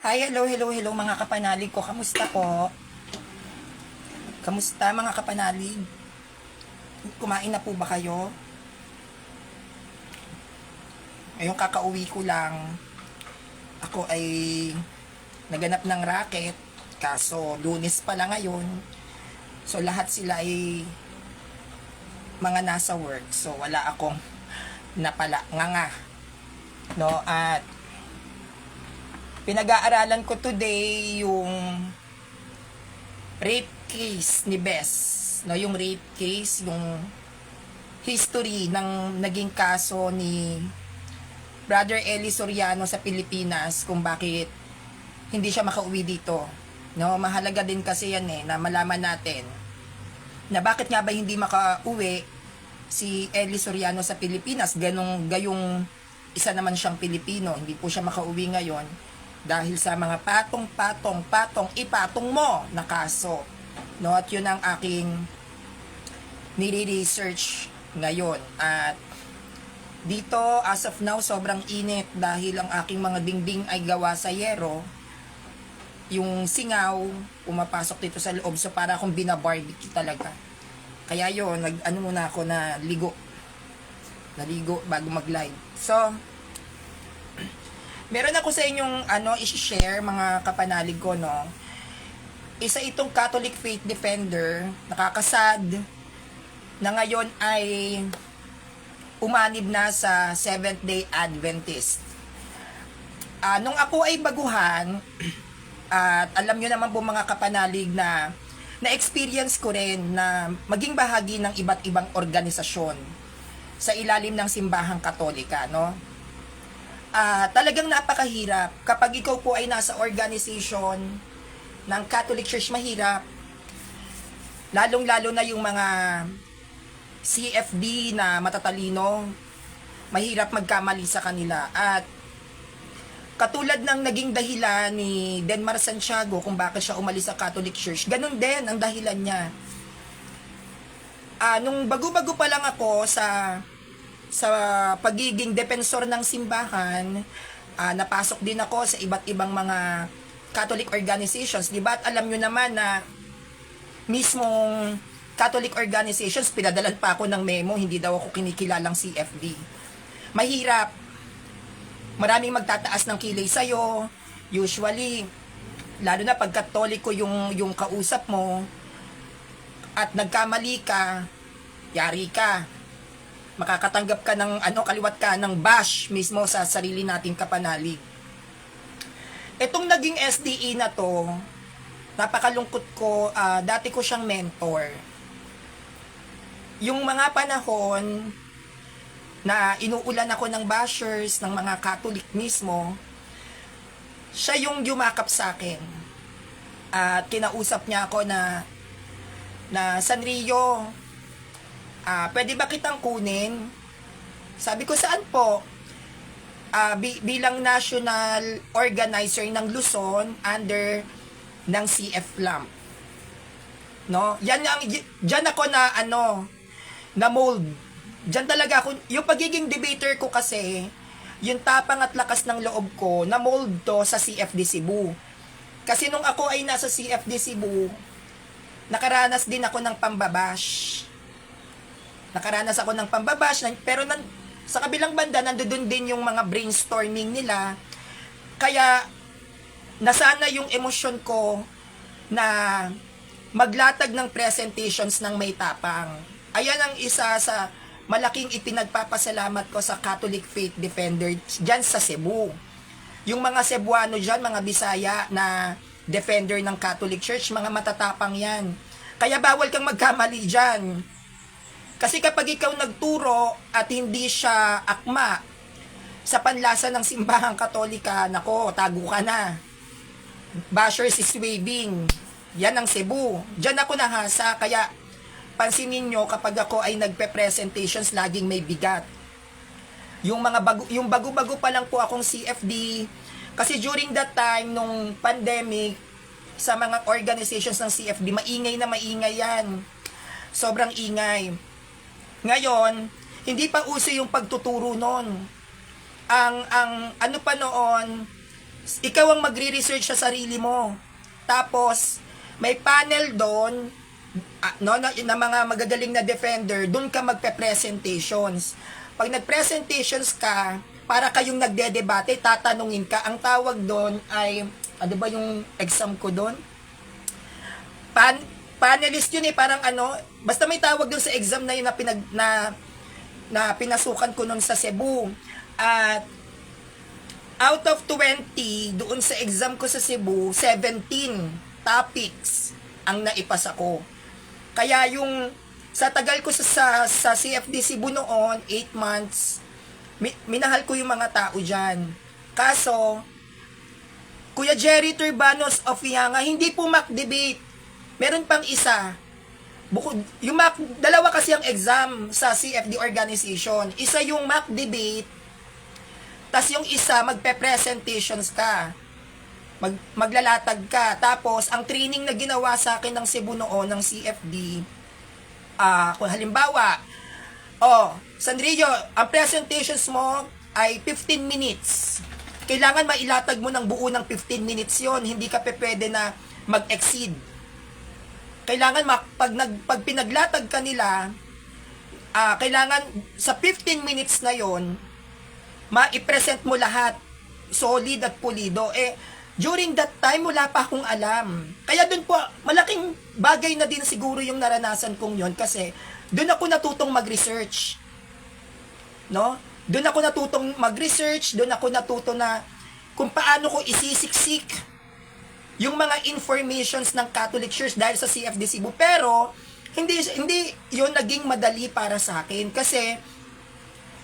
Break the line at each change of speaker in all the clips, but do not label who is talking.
Hi, hello mga kapanalig ko. Kamusta po? Kamusta mga kapanalig? Kumain na po ba kayo? Ngayong kakauwi ko lang. Ako ay naganap ng racket. Kaso Lunes pa lang ngayon. So lahat sila ay mga nasa work. So wala akong napala nga. No, at pinag-aaralan ko today yung rape case ni Bess. No, yung rape case, yung history ng naging kaso ni Brother Eli Soriano sa Pilipinas kung bakit hindi siya makauwi dito. No, mahalaga din kasi yan na malaman natin na bakit nga ba hindi makauwi si Eli Soriano sa Pilipinas. Gayong isa naman siyang Pilipino, hindi po siya makauwi ngayon dahil sa mga patong ipatong mo na kaso. No, at yun ang aking nire-research ngayon. At dito, as of now, sobrang init dahil ang aking mga dingding ay gawa sa yero. Yung singaw, pumapasok dito sa loob. So, para akong binabarbecue talaga. Kaya yun, muna ako na ligo. Naligo bago mag-live. So, meron ako sa inyong i-share mga kapanalig ko, no. Isa itong Catholic faith defender, nakakasad, na ngayon ay umanib na sa Seventh-day Adventist. Nung ako ay baguhan, at alam nyo naman po mga kapanalig na na-experience ko rin na maging bahagi ng iba't ibang organisasyon sa ilalim ng simbahang Katolika, no. Talagang napakahirap. Kapag ikaw po ay nasa organization ng Catholic Church, mahirap. Lalong-lalo na yung mga CFD na matatalino, mahirap magkamali sa kanila. At katulad ng naging dahilan ni Denmar Santiago kung bakit siya umalis sa Catholic Church, ganun din ang dahilan niya. Nung bago-bago pa lang ako sa pagiging depensor ng simbahan, napasok din ako sa iba't ibang mga Catholic organizations, di ba? At alam nyo naman na mismong Catholic organizations, pinadalan pa ako ng memo, hindi daw ako kinikilalang CFD. Mahirap. Maraming magtataas ng kilay sa'yo. Usually, lalo na pag Katoliko yung kausap mo, at nagkamali ka, yari ka. Makakatanggap ka ng kaliwat ka ng bash mismo sa sarili nating kapanalig. Itong naging SDE na to, napakalungkot ko, dati ko siyang mentor. Yung mga panahon na inuulan ako ng bashers, ng mga Catholic mismo, siya yung yumakap sa akin. At kinausap niya ako na Sanrio, pwede ba kitang kunin? Sabi ko, saan po? Bilang national organizer ng Luzon under ng CF LAMP. No? Diyan ako na mold. Diyan talaga ako, yung pagiging debater ko kasi, yung tapang at lakas ng loob ko, na mold to sa CFD Cebu. Kasi nung ako ay nasa CFD Cebu, nakaranas din ako ng pambabash. Pero sa kabilang banda, nandoon din yung mga brainstorming nila. Kaya, nasana yung emosyon ko na maglatag ng presentations ng may tapang. Ayan ang isa sa malaking ipinagpapasalamat ko sa Catholic Faith Defender dyan sa Cebu. Yung mga Cebuano dyan, mga Bisaya na defender ng Catholic Church, mga matatapang yan. Kaya bawal kang magkamali dyan. Kasi kapag ikaw nagturo at hindi siya akma sa panlasa ng simbahang Katolika, nako, tago ka na. Bashers is waving. Yan ang Cebu. Diyan ako nahasa, kaya pansinin nyo kapag ako ay nagpe-presentations, laging may bigat. Yung bago-bago pa lang po akong CFD, kasi during that time, nung pandemic, sa mga organizations ng CFD, maingay na maingay yan. Sobrang ingay. Ngayon, hindi pa uso yung pagtuturo noon. Ang ano pa noon, Ikaw ang magre-research sa sarili mo. Tapos, may panel doon, no, na mga magagaling na defender, doon ka magpe-presentations. Pag nag-presentations ka, para kayong nagde-debate, tatanungin ka. Ang tawag doon ay, ano ba yung exam ko doon? Panelist yun parang basta may tawag doon sa exam na yun na pinasukan ko noon sa Cebu. At out of 20, doon sa exam ko sa Cebu, 17 topics ang naipasa ko. Kaya yung sa tagal ko sa CFD Cebu noon, 8 months, minahal ko yung mga tao dyan. Kaso, Kuya Jerry Turbanos of Yanga, hindi po mock debate. Meron pang isa. Yung dalawa kasi ang exam sa CFD organization. Isa yung mock debate, tas yung isa, magpe-presentations ka. Maglalatag ka. Tapos, ang training na ginawa sa akin ng Cebu noon, ng CFD, kung halimbawa, Sandrillo, ang presentations mo ay 15 minutes. Kailangan mailatag mo ng buo ng 15 minutes yon. Hindi ka pwede na mag-exceed. Kailangan, pag pinaglatag ka nila, kailangan sa 15 minutes na yon, ma-present mo lahat solid at pulido. During that time, wala pa akong alam. Kaya dun po, malaking bagay na din siguro yung naranasan kong yon kasi dun ako natutong mag-research. No? Dun ako natutong mag-research, dun ako natuto na kung paano ko isisiksik yung mga informations ng Catholic Church dahil sa CFD Cebu. Pero, hindi yun naging madali para sa akin kasi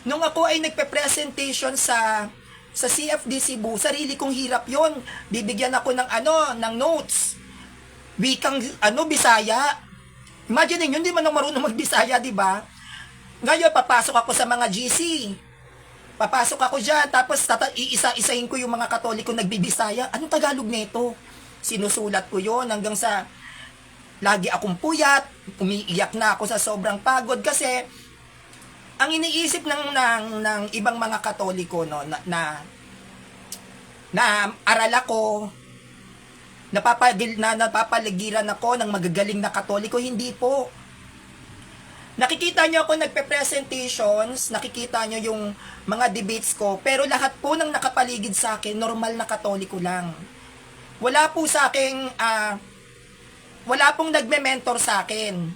nung ako ay nagpe-presentation sa CFD Cebu, sarili kong hirap yon. Bibigyan ako ng notes. Wikang Bisaya. Imagine niyo, hindi man ako marunong mag-Bisaya, di ba? Ngayon papasok ako sa mga GC. Papasok ako diyan, tapos iisa-isahin ko yung mga Katoliko nagbibisaya. Anong Tagalog nito? Sinusulat ko yon hanggang sa lagi akong puyat, umiiyak na ako sa sobrang pagod kasi ang iniisip ng ibang mga Katoliko no na aral ako, napapaligiran ako ng magagaling na Katoliko. Hindi po. Nakikita nyo ako nagpe-presentations, nakikita nyo yung mga debates ko, pero lahat po ng nakapaligid sa akin, normal na Katoliko lang. Wala po sa akin, wala pong nagme-mentor sa akin.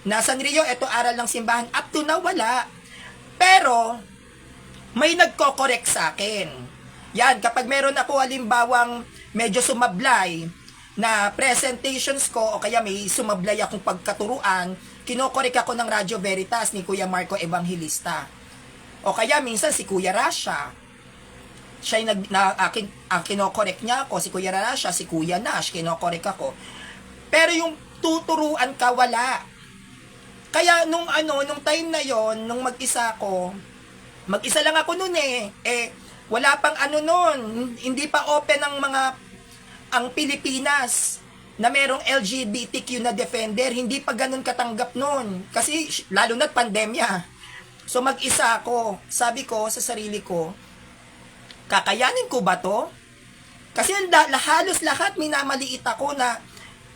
Na Sanrio, eto aral ng simbahan. Up to now, wala. Pero, may nagko-correct sa akin. Yan, kapag meron ako halimbawang medyo sumablay na presentations ko o kaya may sumablay akong pagkaturuan, kinokorek ako ng Radyo Veritas ni Kuya Marco Evangelista. O kaya minsan si Kuya Rasha. Siya yung kinokorek niya ako, si Kuya Rasha, si Kuya Nash, kinokorek ako. Pero yung tuturuan ka, wala. Kaya nung time na yon, nung mag-isa lang ako noon wala pang noon, hindi pa open ang Pilipinas na merong LGBTQ na defender, hindi pa ganun katanggap noon. Kasi lalo na't pandemya. So mag-isa ako, sabi ko sa sarili ko, kakayanin ko ba to? Kasi halos lahat minamaliit ako na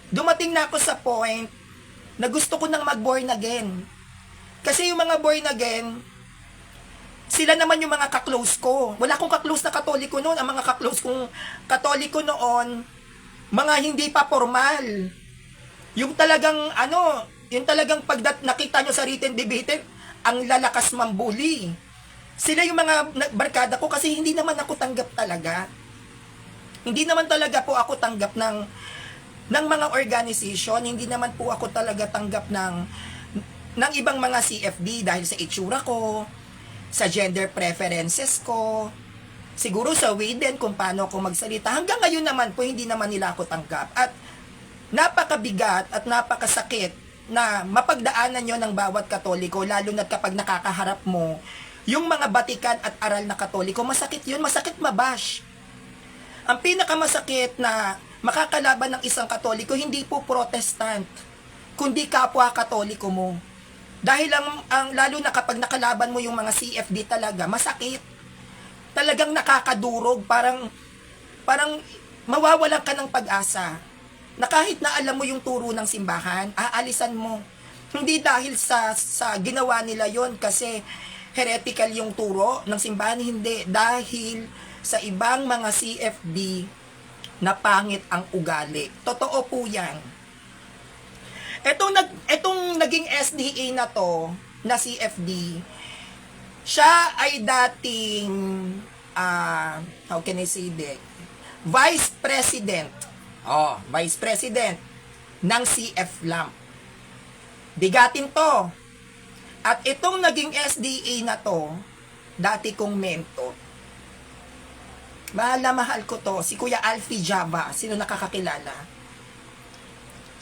dumating na ako sa point na gusto ko nang mag-born again. Kasi yung mga born again, sila naman yung mga ka-close ko. Wala akong ka-close na Katoliko noon. Ang mga ka-close kong Katoliko noon, mga hindi pa formal. Yung talagang pag nakita nyo sa written debate, ang lalakas mambuli. Sila yung mga barkada ko kasi hindi naman ako tanggap talaga. Hindi naman talaga po ako tanggap ng mga organization, hindi naman po ako talaga tanggap ng ibang mga CFD dahil sa itsura ko, sa gender preferences ko, siguro sa way din kung paano ako magsalita. Hanggang ngayon naman po, hindi naman nila ako tanggap. At napakabigat at napakasakit na mapagdaanan nyo ng bawat Katoliko, lalo na kapag nakakaharap mo yung mga batikan at aral na Katoliko. Masakit yun, masakit mabash. Ang pinakamasakit na makakalaban ng isang Katoliko, hindi po Protestant, kundi kapwa Katoliko mo. Dahil lalo na kapag nakalaban mo yung mga CFD talaga, masakit. Talagang nakakadurog, parang parang mawawalan ka ng pag-asa na kahit na alam mo yung turo ng simbahan, aalisan mo. Hindi dahil sa ginawa nila yon kasi heretical yung turo ng simbahan, hindi. Dahil sa ibang mga CFD na pangit ang ugali. Totoo po yan. Etong naging SDA na to, na CFD, siya ay dating, how can I say that? Vice President. Vice President ng CF Lamp. Bigatin to. At itong naging SDA na to, dati kong mentor. Mahal na mahal ko to, si Kuya Alfie Java. Sino nakakakilala?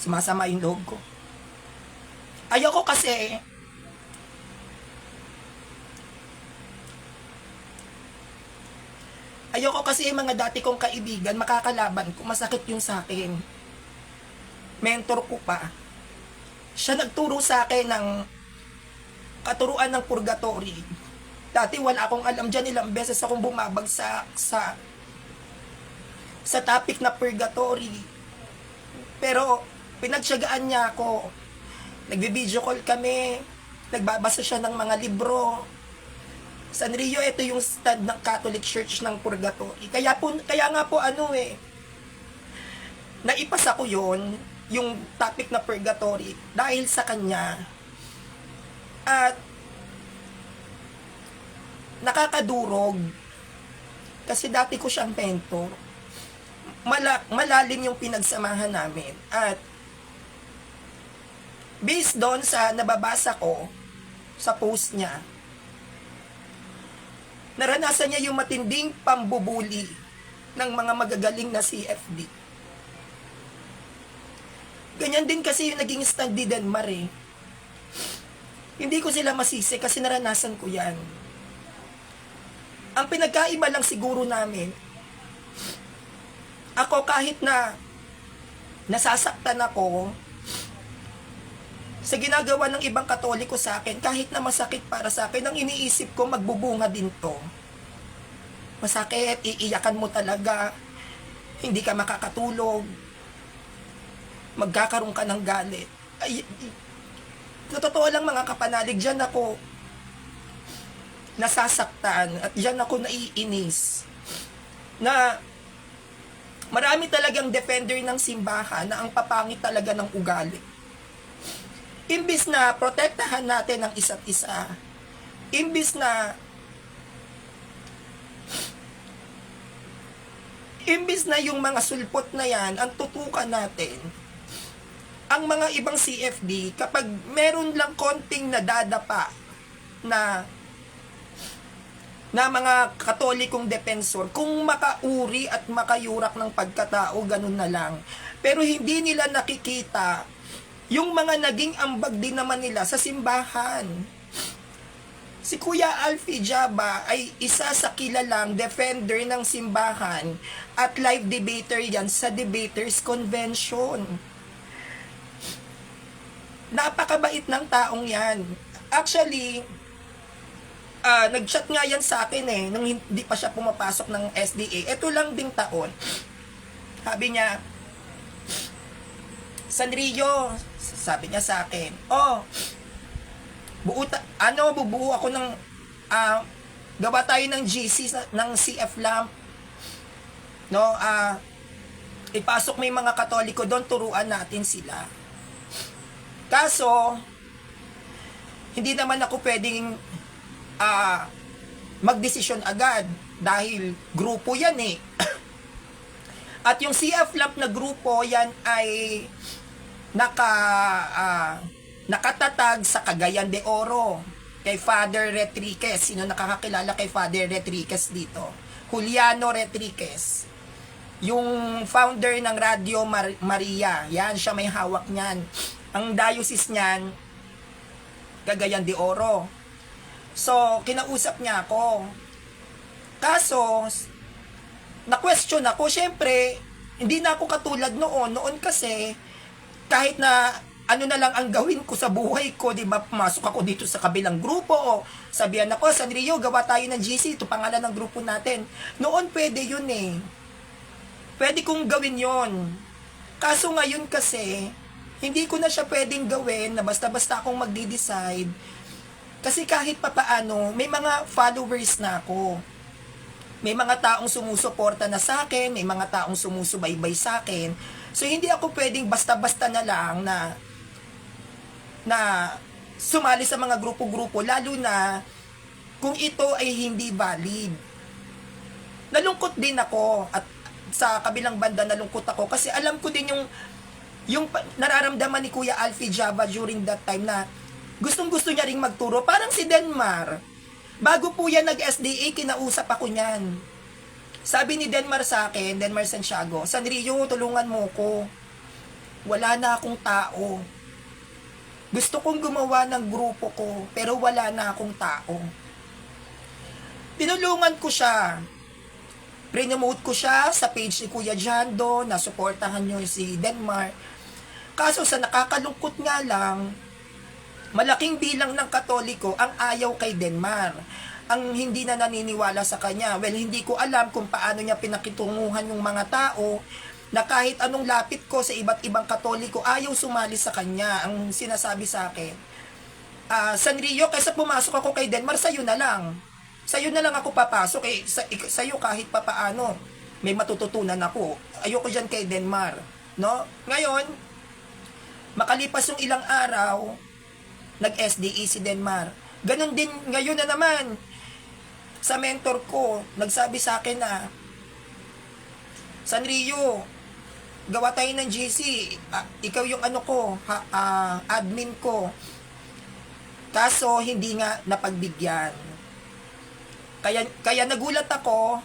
Sumasama yung loob ko. Ayoko kasi yung mga dati kong kaibigan, makakalaban ko, masakit yung sa akin. Mentor ko pa. Siya nagturo sa akin ng katuruan ng purgatory. Dati wala akong alam dyan, ilang beses akong bumabagsak sa topic na purgatory. Pero pinagtiyagaan niya ako. Nagbi-video call kami, nagbabasa siya ng mga libro. San Rio, ito yung stand ng Catholic Church ng purgatory. Kaya nga po naipasa ko yon, yung topic na purgatory dahil sa kanya. At nakakadurog kasi dati ko siyang mentor. Malalim yung pinagsamahan namin. At based doon sa nababasa ko sa post niya, naranasan niya yung matinding pambubuli ng mga magagaling na CFD. Ganyan din kasi yung naging stand ni Denmar eh. Hindi ko sila masisi kasi naranasan ko yan. Ang pinagkaiba lang siguro namin, ako kahit na nasasaktan ako sa ginagawa ng ibang Katoliko sa akin, kahit na masakit para sa akin, ang iniisip ko, magbubunga din to. Masakit, iiyakan mo talaga, hindi ka makakatulog, magkakaroon ka ng galit. Sa totoo lang mga kapanalig, dyan ako nasasaktan at dyan ako naiinis na marami talagang defender ng simbahan na ang papangit talaga ng ugali. Imbis na protektahan natin ang isa't isa, imbis na yung mga sulpot na yan, ang tutukan natin, ang mga ibang CFD, kapag meron lang konting nadadapa na mga Katolikong defensor, kung makauri at makayurak ng pagkatao, ganun na lang. Pero hindi nila nakikita yung mga naging ambag din naman nila sa simbahan. Si Kuya Alfie Jaba ay isa sa kilalang defender ng simbahan at live debater yan sa Debaters Convention. Napakabait ng taong yan. Actually, nag-chat nga yan sa akin nung hindi pa siya pumapasok ng SDA. Ito lang ding taon. Sabi niya, San Rio, sabi niya sa akin, bubuo ako ng, gawa tayo ng GC, ng CF Lamp, no, ipasok mo yung mga Katoliko doon, turuan natin sila. Kaso, hindi naman ako pwedeng, magdesisyon agad, dahil grupo yan At yung CF Lamp na grupo, yan ay nakatatag sa Cagayan de Oro kay Father Retriques. Sino nakakakilala kay Father Retriques dito? Juliano Retriques, yung founder ng Radio Maria. Yan, siya may hawak niyan. Ang diocese niyan, Cagayan de Oro. So, kinausap niya ako. Kaso, na-question ako. Syempre, hindi na ako katulad noon. Noon kasi, kahit na ano na lang ang gawin ko sa buhay ko, di ba, pumasok ako dito sa kabilang grupo, o sabihan ako, San Rio, gawa tayo ng GC, ito pangalan ng grupo natin. Noon pwede yun pwede kong gawin yon. Kaso ngayon kasi, hindi ko na siya pwedeng gawin na basta-basta akong magde-decide. Kasi kahit papaano, may mga followers na ako. May mga taong sumusuporta na sa akin, may mga taong sumusubaybay sa akin. So hindi ako pwedeng basta-basta na lang na sumali sa mga grupo-grupo, lalo na kung ito ay hindi valid. Nalungkot din ako, at sa kabilang banda nalungkot ako kasi alam ko din yung nararamdaman ni Kuya Alfie Java during that time na gustong-gusto niya ring magturo. Parang si Denmar, bago po yan nag-SDA, kinausap ako niyan. Sabi ni Denmar sa akin, Denmar Santiago, Sanrio, tulungan mo ko. Wala na akong tao. Gusto kong gumawa ng grupo ko, pero wala na akong tao. Tinulungan ko siya. Pre-nomote ko siya sa page ni Kuya Jando, na suportahan nyo si Denmar. Kaso sa nakakalungkot nga lang, malaking bilang ng Katoliko ang ayaw kay Denmar. Ang hindi na naniniwala sa kanya. Well, hindi ko alam kung paano niya pinakitunguhan yung mga tao na kahit anong lapit ko sa iba't ibang Katoliko, ayaw sumali sa kanya. Ang sinasabi sa akin, Sanrio, kaysa pumasok ako kay Denmar, sa'yo na lang. Sa'yo na lang ako papasok. Sa'yo kahit papaano, may matututunan ako. Ayoko dyan kay Denmar. No? Ngayon, makalipas yung ilang araw, nag-SDE si Denmar. Ganon din ngayon na naman. Sa mentor ko, nagsabi sa akin na, Sanrio, gawa tayo ng GC. Ikaw yung ano ko, admin ko. Kaso, hindi nga napagbigyan. Kaya nagulat ako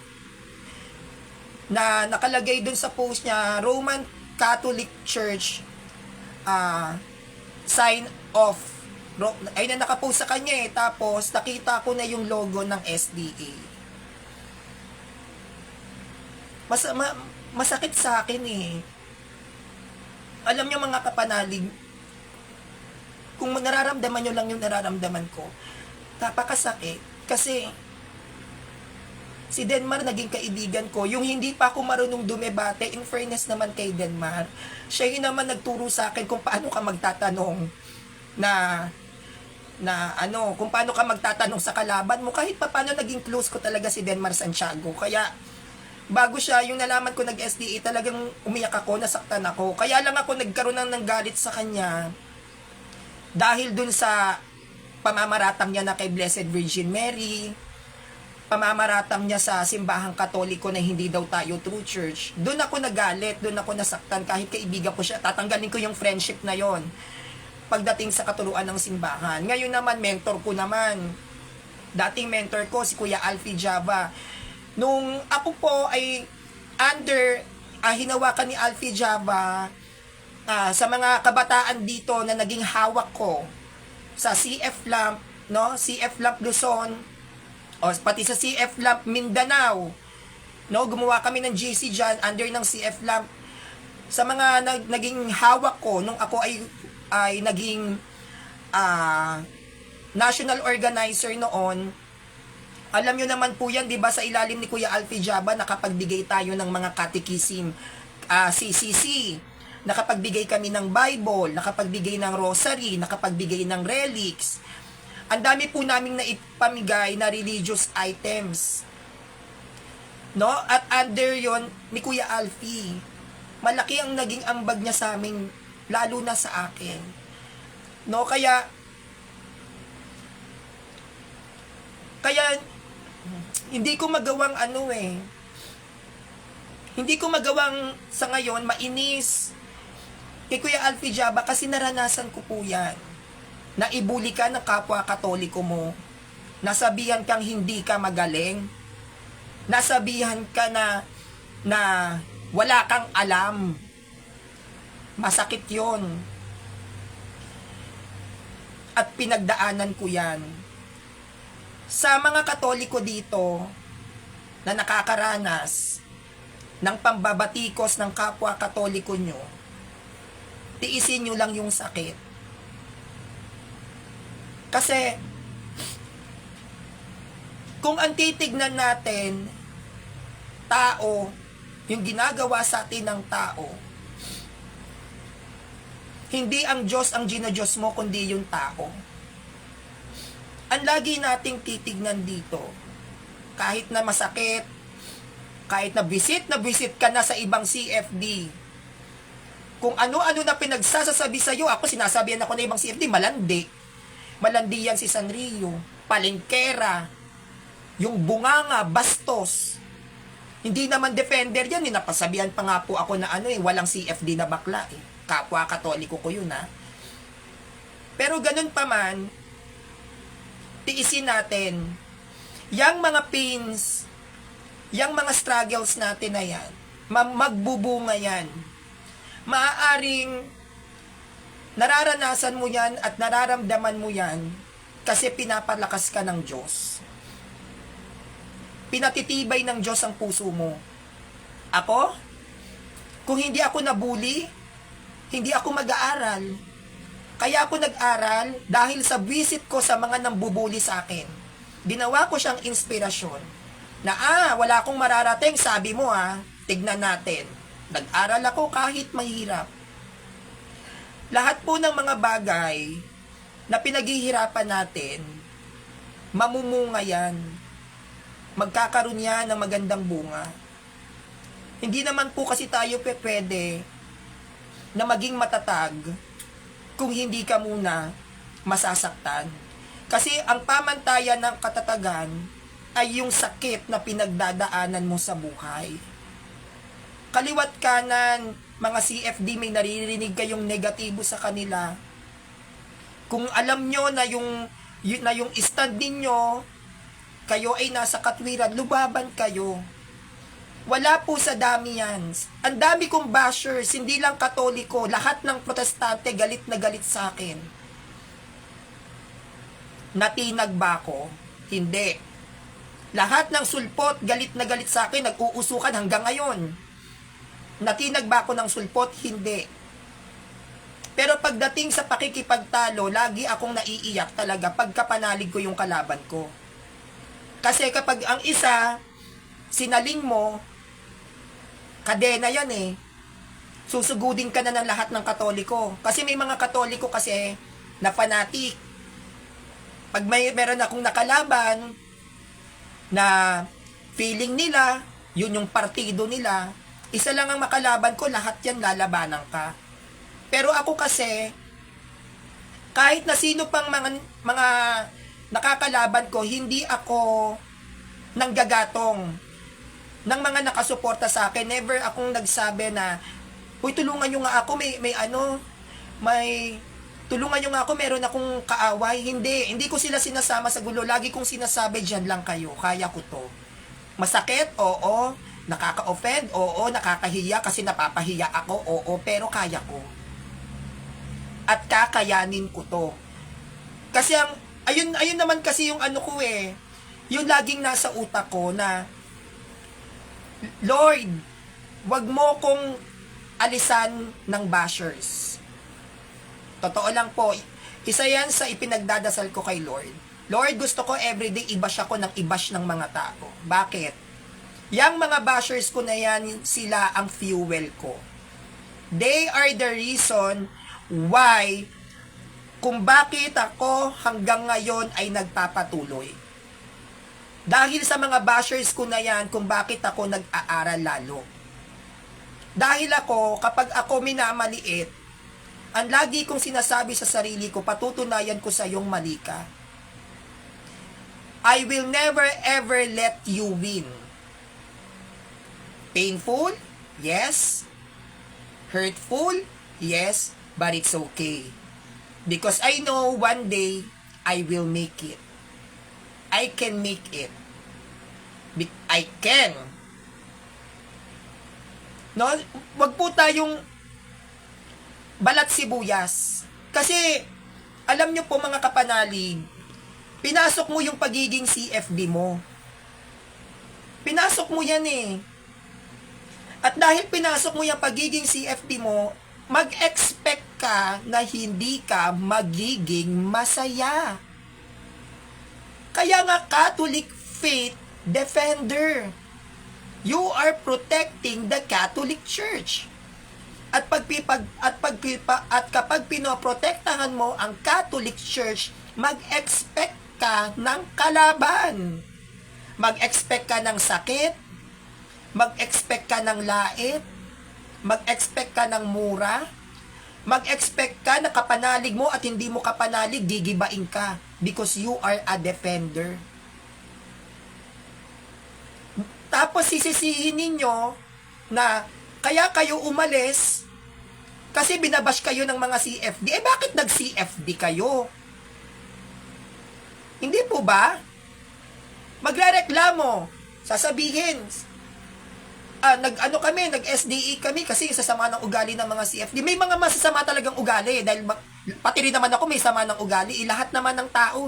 na nakalagay dun sa post niya, Roman Catholic Church sign off. Ay na nakapost sa kanya eh. Tapos nakita ko na yung logo ng SDA. Masakit sa akin eh. Alam niyo mga kapanalig, kung nararamdaman nyo lang yung nararamdaman ko, napakasakit. Kasi si Denmar naging kaibigan ko. Yung hindi pa ako marunong dumebate, in fairness naman kay Denmar, siya yung naman nagturo sa akin kung paano ka magtatanong kung paano ka magtatanong sa kalaban mo. Kahit pa paano naging close ko talaga si Denmar Santiago. Kaya bago siya, yung nalaman ko nag-SDA, talagang umiyak ako, nasaktan ako. Kaya lang ako nagkaroon ng galit sa kanya dahil dun sa pamamaratang niya na kay Blessed Virgin Mary, pamamaratang niya sa simbahang Katoliko na hindi daw tayo true church. Doon ako nagalit, doon ako nasaktan. Kahit kaibigan ko siya, tatanggalin ko yung friendship na yon pagdating sa katuruan ng simbahan. Ngayon naman, mentor ko naman. Dating mentor ko, si Kuya Alfie Java. Nung ako po ay hinawakan ni Alfie Java sa mga kabataan dito na naging hawak ko sa CF Lamp, no? CF Lamp Luzon, o pati sa CF Lamp Mindanao, no? Gumawa kami ng GC dyan under ng CF Lamp. Sa mga naging hawak ko nung ako ay naging national organizer noon, alam nyo naman po yan, di ba, sa ilalim ni Kuya Alfie Java, nakapagbigay tayo ng mga catechism, CCC, nakapagbigay kami ng Bible, nakapagbigay ng rosary, nakapagbigay ng relics. Ang dami po naming naipamigay na religious items. No? At under yon ni Kuya Alfie, malaki ang naging ambag niya sa amin, lalo na sa akin. No? Kaya hindi ko magawang hindi ko magawang sa ngayon mainis kay Kuya Alfie Java kasi naranasan ko po yan. Naibuli ka ng kapwa Katoliko mo, nasabihan kang hindi ka magaling, nasabihan ka na wala kang alam. Masakit yon. At pinagdaanan ko yan. Sa mga Katoliko dito na nakakaranas ng pambabatikos ng kapwa Katoliko nyo, tiisin nyo lang yung sakit. Kasi kung ang titignan natin, tao, yung ginagawa sa atin ng tao, hindi ang Diyos ang ginodiyos mo, kundi yung tao. Ang lagi nating titignan dito, kahit na masakit, kahit na visit ka na sa ibang CFD, kung ano-ano na pinagsasasabi sa'yo, ako sinasabihan ako na ibang CFD, malandi. Malandi yan si Sanrio, palengkera, yung bunganga, bastos. Hindi naman defender yan, napasabihan pa nga po ako na walang CFD na bakla eh. Kapwa Katoliko ko yun ha. Pero ganun pa man, tiisin natin, yang mga pains, yang mga struggles natin na yan, magbubunga yan. Maaaring nararanasan mo yan at nararamdaman mo yan kasi pinapalakas ka ng Diyos. Pinatitibay ng Diyos ang puso mo. Ako, kung hindi ako nabuli, hindi ako mag-aaral. Kaya ako nag-aral dahil sa visit ko sa mga nambubuli sa akin. Ginawa ko siyang inspirasyon na wala akong mararating, sabi mo tignan natin. Nag-aral ako kahit mahirap. Lahat po ng mga bagay na pinaghihirapan natin, mamumunga yan. Magkakaroon yan ng magandang bunga. Hindi naman po kasi tayo pwede na maging matatag kung hindi ka muna masasaktan. Kasi ang pamantayan ng katatagan ay yung sakit na pinagdadaanan mo sa buhay. Kaliwat kanan, mga CFD, may naririnig kayong negatibo sa kanila. Kung alam nyo na yung stand ninyo, kayo ay nasa katwiran, lubaban kayo. Wala po sa dami yan. Ang dami kong bashers, hindi lang Katoliko, lahat ng protestante galit na galit sa akin. Natinag ba ako? Hindi. Lahat ng sulpot, galit na galit sa akin, nag-uusukan hanggang ngayon. Natinag ba ako ng sulpot? Hindi. Pero pagdating sa pakikipagtalo, lagi akong naiiyak talaga pagkapanalig ko yung kalaban ko. Kasi kapag ang isa, sinaling mo, kadena yan eh. Susugudin ka na ng lahat ng Katoliko. Kasi may mga Katoliko kasi na fanatic. Pag meron akong nakalaban na feeling nila, yun yung partido nila, isa lang ang makalaban ko, lahat yan lalabanan ka. Pero ako kasi, kahit na sino pang mga nakakalaban ko, hindi ako nanggagatong ng mga nakasuporta sa akin. Never akong nagsabi na, uy, tulungan nyo nga ako, may tulungan nyo nga ako, meron akong kaaway. Hindi ko sila sinasama sa gulo. Lagi kong sinasabi, dyan lang kayo, kaya ko to. Masakit? Oo. Nakaka-offend? Oo. Nakakahiya kasi napapahiya ako? Oo. Pero kaya ko. At kakayanin ko to. Kasi ayun naman kasi yung ko yung laging nasa utak ko na, Lord, wag mo kong alisan ng bashers. Totoo lang po, isa yan sa ipinagdadasal ko kay Lord. Lord, gusto ko everyday i-bash ako ng i-bash ng mga tao. Bakit? Yang mga bashers ko na yan, sila ang fuel ko. They are the reason why kung bakit ako hanggang ngayon ay nagpapatuloy. Dahil sa mga bashers ko na yan, kung bakit ako nag-aaral lalo. Dahil ako, kapag ako minamaliit, ang lagi kong sinasabi sa sarili ko, patutunayan ko sa iyong mali ka. I will never ever let you win. Painful? Yes. Hurtful? Yes. But it's okay. Because I know one day, I will make it. I can make it. I can. No? Wag po tayong balat sibuyas. Kasi, alam nyo po mga kapanalig, pinasok mo yung pagiging CFD mo. Pinasok mo yan eh. At dahil pinasok mo yung pagiging CFD mo, mag-expect ka na hindi ka magiging masaya. Kaya nga Catholic faith defender. You are protecting the Catholic Church. At kapag pinoprotektahan mo ang Catholic Church, mag-expect ka ng kalaban. Mag-expect ka ng sakit, mag-expect ka ng lait, mag-expect ka ng mura, mag-expect ka na kapanalig mo at hindi mo kapanalig, gigibain ka because you are a defender. Tapos sisisihin ninyo na kaya kayo umalis kasi binabash kayo ng mga CFD. Eh bakit nag-CFD kayo? Hindi po ba? Magrereklamo. Sasabihin, nag-SDE kami kasi sasama ng ugali ng mga CFD. May mga masasama talagang ugali dahil pati rin naman ako may sama ng ugali. Lahat naman ng tao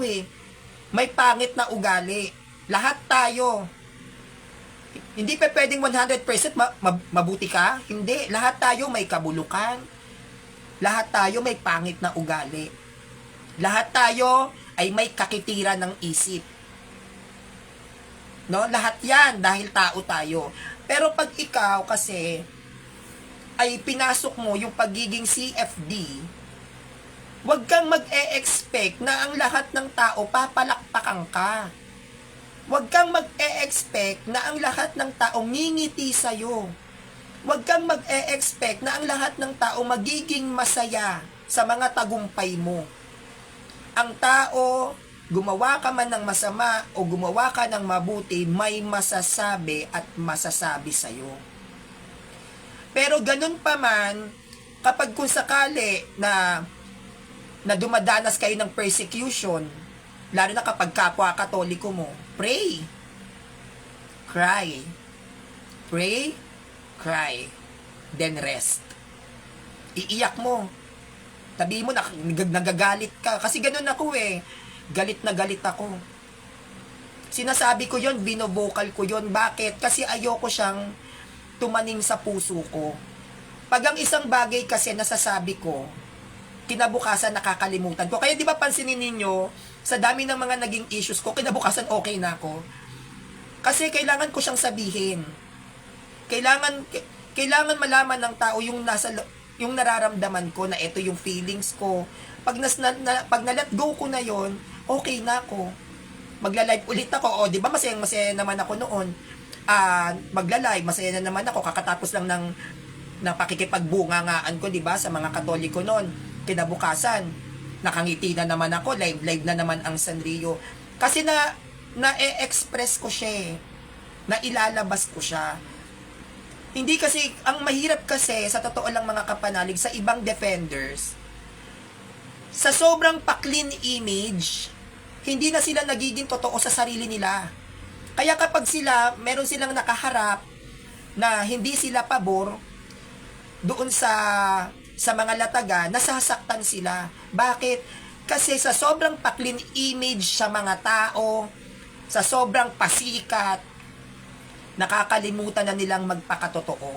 may pangit na ugali. Lahat tayo. Hindi pa pwedeng 100% mabuti ka. Hindi. Lahat tayo may kabulukan. Lahat tayo may pangit na ugali. Lahat tayo ay may kakitiran ng isip. No? Lahat yan dahil tao tayo. Pero pag ikaw kasi ay pinasok mo yung pagiging CFD, huwag kang mag-e-expect na ang lahat ng tao papalakpakan ka. Huwag kang mag-e-expect na ang lahat ng tao ngingiti sa'yo. Huwag kang mag-e-expect na ang lahat ng tao magiging masaya sa mga tagumpay mo. Ang tao, gumawa ka man ng masama o gumawa ka ng mabuti, may masasabi at masasabi sa'yo. Pero ganun pa man, kapag kung sakali na dumadanas kayo ng persecution, lalo na kapag kapwa Katoliko mo, pray. Cry. Pray, cry. Then rest. Iiyak mo. Sabihin mo, nagagalit ka. Kasi ganun ako Galit na galit ako. Sinasabi ko yon, binobokal ko yon. Bakit? Kasi ayoko siyang tumaning sa puso ko. Pag ang isang bagay kasi nasasabi ko, kinabukasan nakakalimutan ko. Kaya di ba pansinin ninyo, sa dami ng mga naging issues ko, kinabukasan okay na ako. Kasi kailangan ko siyang sabihin. Kailangan malaman ng tao yung nararamdaman ko, na ito yung feelings ko. Pag na-let go ko na yon, okay na ako. Magla-live ulit ako. O, di ba masayang-masaya naman ako noon. Magla-live, masaya na naman ako. Kakatapos lang ng pakikipagbungangaan ko, di ba, sa mga Katoliko noon. Kinabukasan, nakangiti na naman ako, live na naman ang Sanrio. Kasi na-e-express ko siya na ilalabas ko siya. Hindi kasi, ang mahirap kasi, sa totoo lang mga kapanalig, sa ibang defenders, sa sobrang pa-clean image, hindi na sila nagiging totoo sa sarili nila. Kaya kapag meron silang nakaharap na hindi sila pabor doon sa mga lataga, nasasaktan sila. Bakit? Kasi sa sobrang pa-clean image sa mga tao, sa sobrang pasikat, nakakalimutan na nilang magpakatotoo.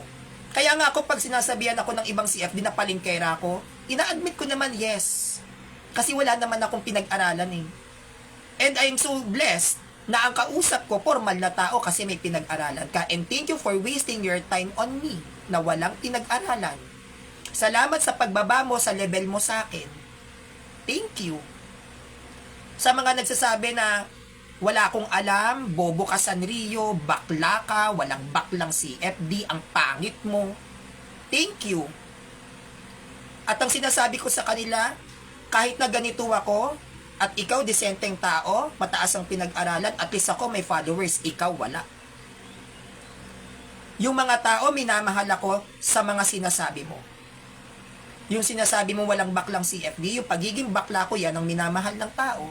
Kaya nga ako, pag sinasabihan ako ng ibang CFD na palingkera ako, ina-admit ko naman yes. Kasi wala naman akong pinag-aralan And I'm so blessed na ang kausap ko, formal na tao kasi may pinag-aralan ka. And thank you for wasting your time on me na walang pinag-aralan. Salamat sa pagbaba mo sa level mo sa akin. Thank you. Sa mga nagsasabi na wala akong alam, bobo ka Sanrio, bakla ka, walang baklang CFD, ang pangit mo. Thank you. At ang sinasabi ko sa kanila, kahit na ganito ako, at ikaw disenteng tao, mataas ang pinag-aralan, at least ako may followers, ikaw wala. Yung mga tao, minamahal ako sa mga sinasabi mo. Yung sinasabi mo walang baklang CFD, yung pagiging bakla ko, yan ang minamahal ng tao.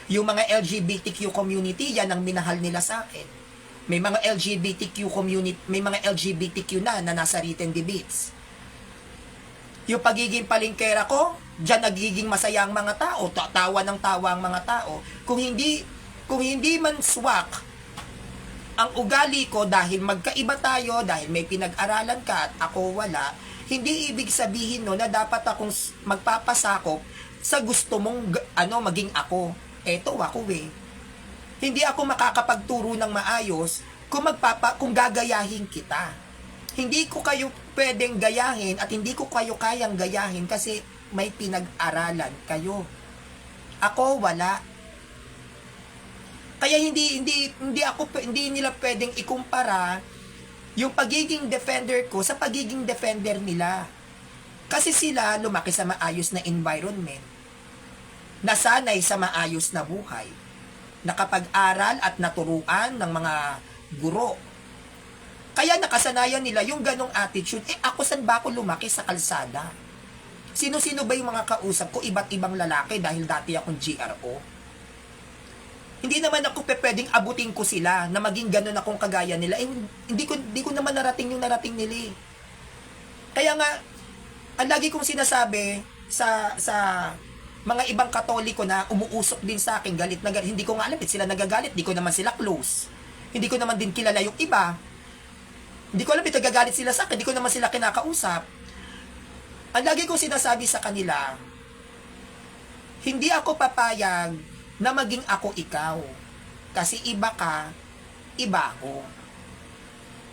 Yung mga LGBTQ community, yan ang minahal nila sa akin. May mga LGBTQ community, may mga LGBTQ na nasa written debates. Yung pagiging palingkera ko, diyan nagiging masaya ang mga tao, tawa ng tawa ang mga tao. Kung hindi man swak ang ugali ko dahil magkaiba tayo, dahil may pinag-aralan ka at ako wala, hindi ibig sabihin no na dapat akong magpapasakop sa gusto mong maging ako. Eto ako Hindi ako makakapagturo ng maayos kung gagayahin kita. Hindi ko kayo pwedeng gayahin at hindi ko kayo kayang gayahin kasi may pinag-aralan kayo. Ako wala. Kaya hindi nila pwedeng ikumpara yung pagiging defender ko sa pagiging defender nila. Kasi sila lumaki sa maayos na environment. Nasanay sa maayos na buhay. Nakapag-aral at naturuan ng mga guro. Kaya nakasanayan nila yung ganong attitude. Ako saan ba ako lumaki sa kalsada? Sino-sino ba yung mga kausap ko? Iba't ibang lalaki dahil dati akong GRO. Hindi naman ako pwedeng abutin ko sila na maging ganon akong kagaya nila. Hindi ko naman narating yung narating nila. Kaya nga, ang lagi kong sinasabi sa mga ibang Katoliko na umuusok din sa akin, galit na galit. Hindi ko nga alam, sila nagagalit. Hindi ko naman sila close. Hindi ko naman din kilala yung iba. Hindi ko alam, nagagalit sila sa akin. Hindi ko naman sila kinakausap. Ang lagi kong sinasabi sa kanila, hindi ako papayag na maging ako ikaw. Kasi iba ka, iba ako.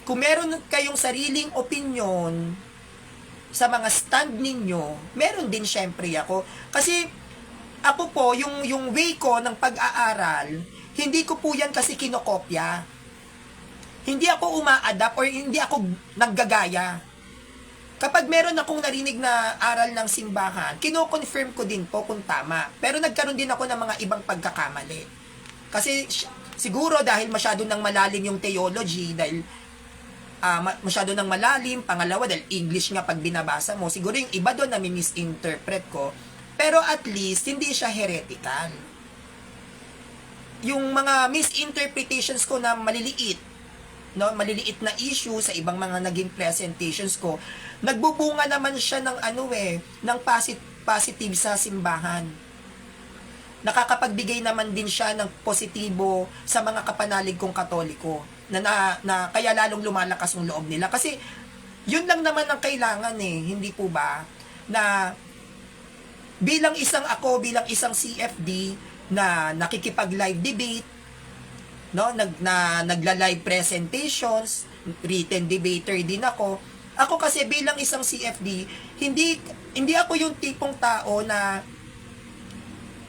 Kung meron kayong sariling opinion sa mga stand ninyo, meron din syempre ako. Kasi ako po, yung way ko ng pag-aaral, hindi ko po yan kasi kinokopya. Hindi ako uma-adapt or hindi ako naggagaya. Kapag meron akong narinig na aral ng simbahan, kino-confirm ko din po kung tama. Pero nagkaroon din ako ng mga ibang pagkakamali. Kasi siguro dahil masyado nang malalim yung theology, dahil masyado nang malalim, pangalawa dahil English nga pag binabasa mo, siguro yung iba doon na misinterpret ko. Pero at least, hindi siya heretical. Yung mga misinterpretations ko na maliliit na issue sa ibang mga naging presentations ko, nagbubunga naman siya ng ng positive sa simbahan. Nakakapagbigay naman din siya ng positibo sa mga kapanalig kong Katoliko na kaya lalong lumalakas ang loob nila kasi yun lang naman ang kailangan hindi po ba na bilang isang CFD na nakikipag-live debate, nagla-live presentations, written debater din ako. Ako kasi bilang isang CFD, hindi ako yung tipong tao na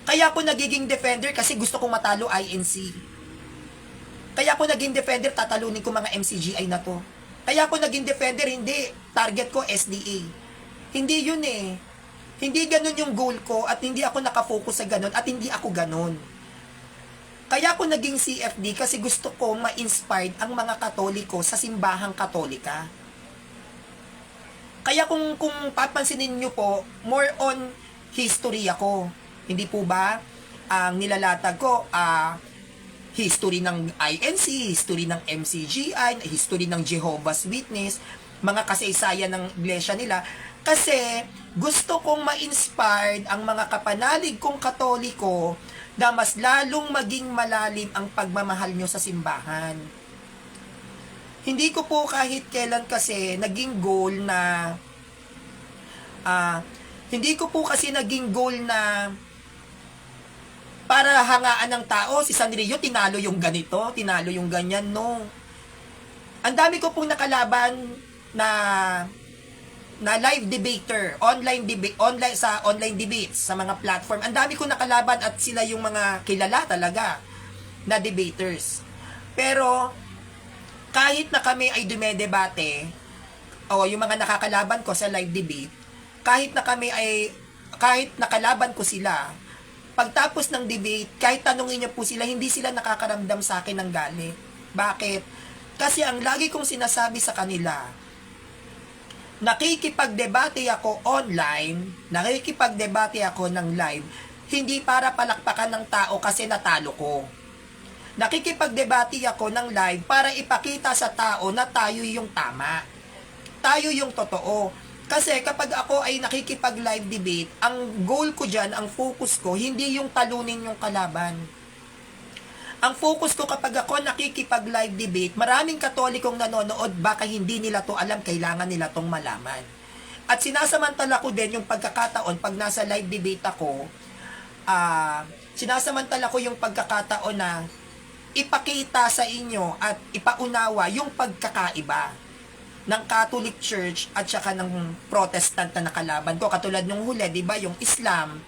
kaya ako nagiging defender kasi gusto kong matalo INC. Kaya ako naging defender, tatalunin ko mga MCGI na to. Kaya ako naging defender, hindi. Target ko SDA. Hindi yun Hindi ganun yung goal ko at hindi ako nakafocus sa ganun at hindi ako ganun. Kaya ako naging CFD kasi gusto ko ma-inspired ang mga Katoliko sa simbahang Katolika. Kaya kung papansinin nyo po, more on history ako. Hindi po ba? Ang nilalatag ko, history ng INC, history ng MCGI, history ng Jehovah's Witness, mga kasaysayan ng iglesia nila. Kasi gusto kong ma-inspired ang mga kapanalig kong Katoliko na mas lalong maging malalim ang pagmamahal nyo sa simbahan. Hindi ko po kahit kailan kasi naging goal na para hangaan ng tao, si Sanrio tinalo yung ganito, tinalo yung ganyan, no. Ang dami ko pong nakalaban na live debater, online debates sa mga platform. Ang dami ko nakalaban at sila yung mga kilala talaga na debaters. Pero kahit na kami ay dumedebate o yung mga nakakalaban ko sa live debate, kahit nakalaban ko sila, pagtapos ng debate, kahit tanungin niyo po sila, hindi sila nakakaramdam sa akin ng galit. Bakit? Kasi ang lagi kong sinasabi sa kanila, nakikipagdebate ako online, nakikipagdebate ako ng live, hindi para palakpakan ng tao kasi natalo ko. Nakikipagdebate ako ng live para ipakita sa tao na tayo yung tama. Tayo yung totoo. Kasi kapag ako ay nakikipag-live debate, ang goal ko dyan, ang focus ko, hindi yung talunin yung kalaban. Ang focus ko kapag ako nakikipag-live debate, maraming Katolikong nanonood, baka hindi nila to alam, kailangan nila tong malaman. At sinasamantala ko din yung pagkakataon, pag nasa live debate ako, sinasamantala ko yung pagkakataon na ipakita sa inyo at ipaunawa yung pagkakaiba ng Catholic Church at saka ng Protestant na nakalaban ko. Katulad nung huli, di ba, yung Islam,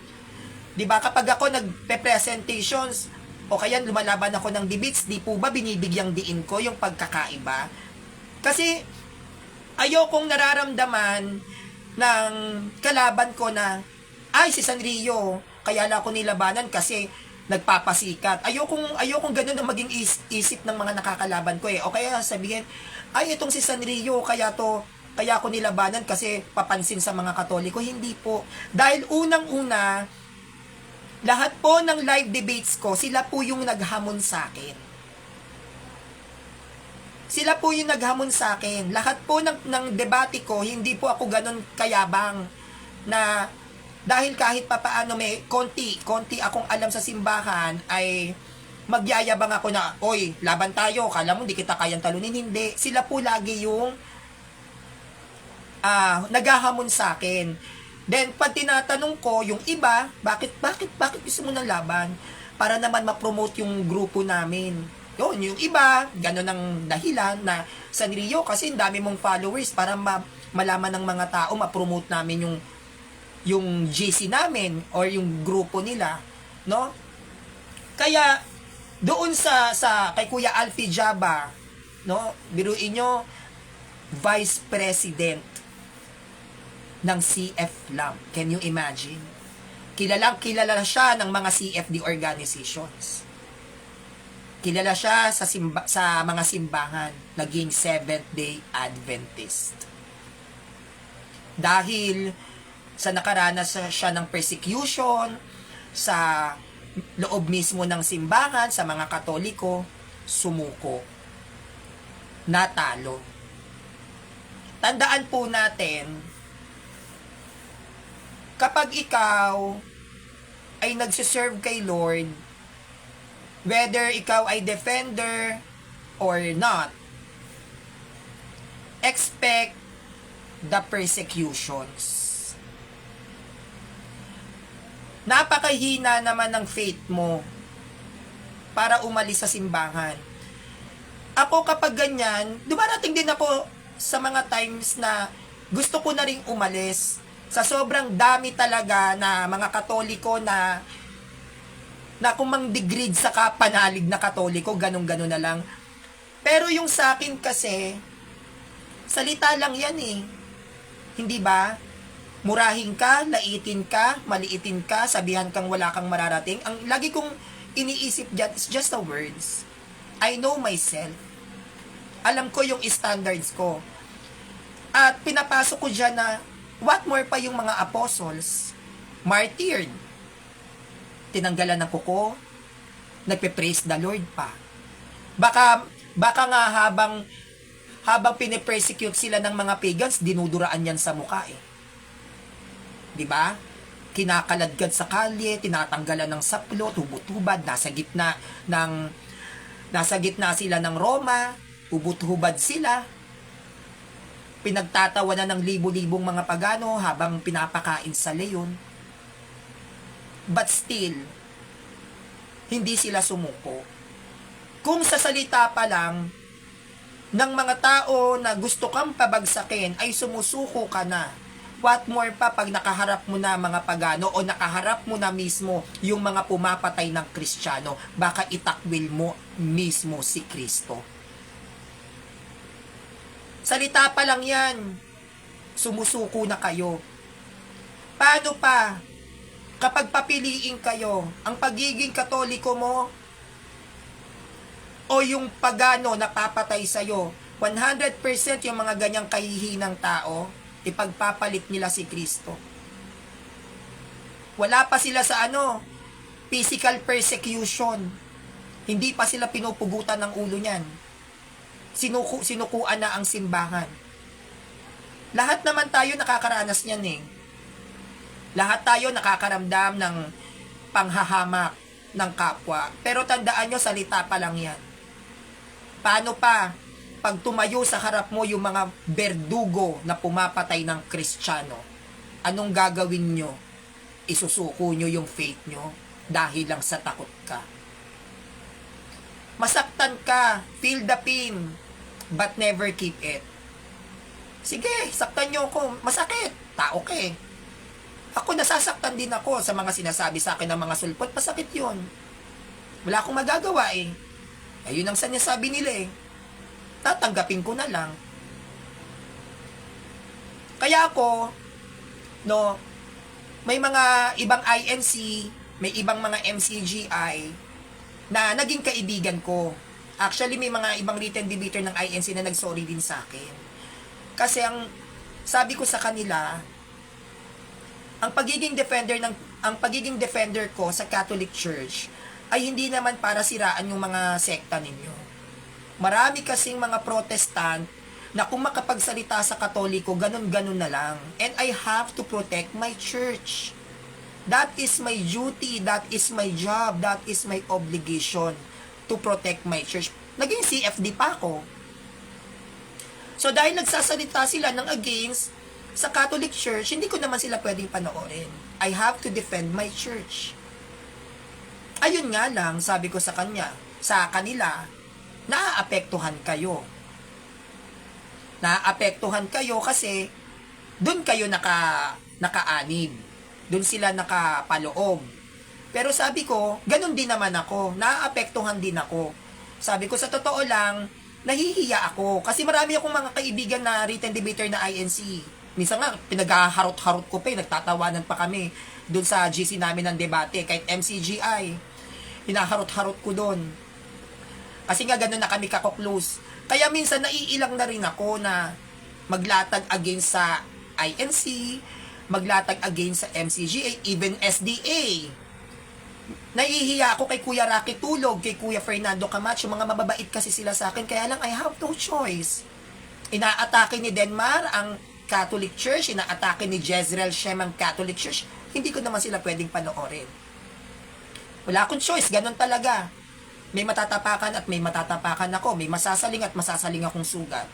di ba, kapag ako nagpe-presentations o kaya lumalaban ako ng debates, di po ba binibigyang diin ko yung pagkakaiba? Kasi ayokong nararamdaman ng kalaban ko na, ay, si Sanrio, kaya lang ako nilabanan kasi nagpapasikat. Ayokong ganun ang maging isip ng mga nakakalaban ko eh. O kaya sabihin, ay, itong si Sanrio, kaya ako nilabanan kasi papansin sa mga Katoliko. Hindi po. Dahil unang-una, lahat po ng live debates ko, sila po yung naghamon sa akin. Sila po yung naghamon sa akin. Lahat po ng debate ko, hindi po ako ganun kayabang na dahil kahit papaano may konti akong alam sa simbahan ay magyayabang ako na, oy, laban tayo, kala mo hindi kita kayang talunin. Hindi. Sila po lagi yung naghahamon sa akin. Then, pag tinatanong ko, yung iba, bakit gusto mo ng laban? Para naman ma-promote yung grupo namin. Yun, yung iba, gano'n ang dahilan na Sanrio, kasi dami mong followers para malaman ng mga tao, ma-promote namin yung GC namin or yung grupo nila, no? Kaya doon sa kay Kuya Alfie Jaba, no? Biruin nyo, Vice President ng CF Lam. Can you imagine? Kilala siya ng mga CFD organizations. Kilala siya sa mga simbahan, naging Seventh-day Adventist. Dahil sa nakaranas siya ng persecution, sa loob mismo ng simbahan, sa mga Katoliko, sumuko. Natalo. Tandaan po natin, kapag ikaw ay nagsiserve kay Lord, whether ikaw ay defender or not, expect the persecutions. Napakahina naman ng faith mo para umalis sa simbahan. Ako kapag ganyan, dumarating din ako sa mga times na gusto ko na ring umalis sa sobrang dami talaga na mga Katoliko na kung mang-degrade sa kapanalig na Katoliko, ganun-ganun na lang. Pero yung sa akin kasi, salita lang yan eh. Hindi ba? Murahin ka, laitin ka, maliitin ka, sabihan kang wala kang mararating. Ang lagi kong iniisip dyan is just the words. I know myself. Alam ko yung standards ko. At pinapasok ko dyan na what more pa yung mga apostles, martyred, tinanggalan ng kuko, nagpe-praise the Lord pa. Baka nga habang pinipersecute sila ng mga pagans, dinuduraan yan sa mukha eh. 'Di ba? Kinakaladkad sa kalye, tinatanggalan ng saplo, tubot-hubad, nasa gitna sila ng Roma, tubot-hubad sila. Pinagtatawanan ng libo-libong mga pagano habang pinapakain sa leyon. But still, hindi sila sumuko. Kung sa salita pa lang ng mga tao na gusto kang pabagsakin ay sumusuko ka na, what more pa pag nakaharap mo na mga pagano o nakaharap mo na mismo yung mga pumapatay ng Kristiyano, baka itakwil mo mismo si Kristo. Salita pa lang yan, sumusuko na kayo. Paano pa kapag papiliin kayo, ang pagiging Katoliko mo o yung pagano na papatay sa'yo, 100% yung mga ganyang kahihinang tao, ipagpapalit nila si Kristo. Wala pa sila sa physical persecution. Hindi pa sila pinupugutan ng ulo niyan. Sinukuan na ang simbahan. Lahat naman tayo nakakaranas niyan eh. Lahat tayo nakakaramdam ng panghahamak ng kapwa. Pero tandaan nyo, salita pa lang yan. Paano pa pag tumayo sa harap mo yung mga berdugo na pumapatay ng Kristiyano? Anong gagawin nyo? Isusuko nyo yung faith nyo dahil lang sa takot ka. Masaktan ka, feel the pain, but never keep it. Sige, saktan nyo ako, masakit, tao ka eh. Ako nasasaktan din ako sa mga sinasabi sa akin ng mga sulpot, masakit yun. Wala akong magagawa eh. Ayun ang sinasabi nila eh. Tatanggapin ko na lang. Kaya ako, no, may mga ibang INC, may ibang mga MCGI na naging kaibigan ko. Actually, may mga ibang written debater ng INC na nagsorry din sa akin. Kasi ang sabi ko sa kanila, ang pagiging defender ko sa Catholic Church ay hindi naman para siraan yung mga sekta ninyo. Marami kasing mga Protestant na kung makapagsalita sa Katoliko, ganun-ganun na lang. And I have to protect my church. That is my duty, that is my job, that is my obligation to protect my church. Naging CFD pa ako. So dahil nagsasalita sila ng against sa Catholic Church, hindi ko naman sila pwedeng panoorin. I have to defend my church. Ayun nga lang, sabi ko sa kanila, naaapektuhan kayo. Naaapektuhan kayo kasi doon kayo nakaanib. Doon sila nakapaloob. Pero sabi ko, ganun din naman ako. Naaapektuhan din ako. Sabi ko, sa totoo lang, nahihiya ako. Kasi marami akong mga kaibigan na written debater na INC. Minsan nga, pinaghaharot-harot ko pa, nagtatawanan pa kami doon sa GC namin ng debate. Kahit MCGI, hinaharot-harot ko doon. Kasi nga ganun na kami kako-close. Kaya minsan naiilang na rin ako na maglatag against sa INC, maglatag against sa MCGA, even SDA. Naihiya ako kay Kuya Rocky Tulog, kay Kuya Fernando Camacho, mga mababait kasi sila sa akin, kaya lang I have no choice. Inaatake ni Denmar ang Catholic Church, inaatake ni Jezreel Shem ang Catholic Church, hindi ko naman sila pwedeng panoorin. Wala akong choice, ganun talaga. May matatapakan at may matatapakan ako, may masasaling at masasaling akong sugat.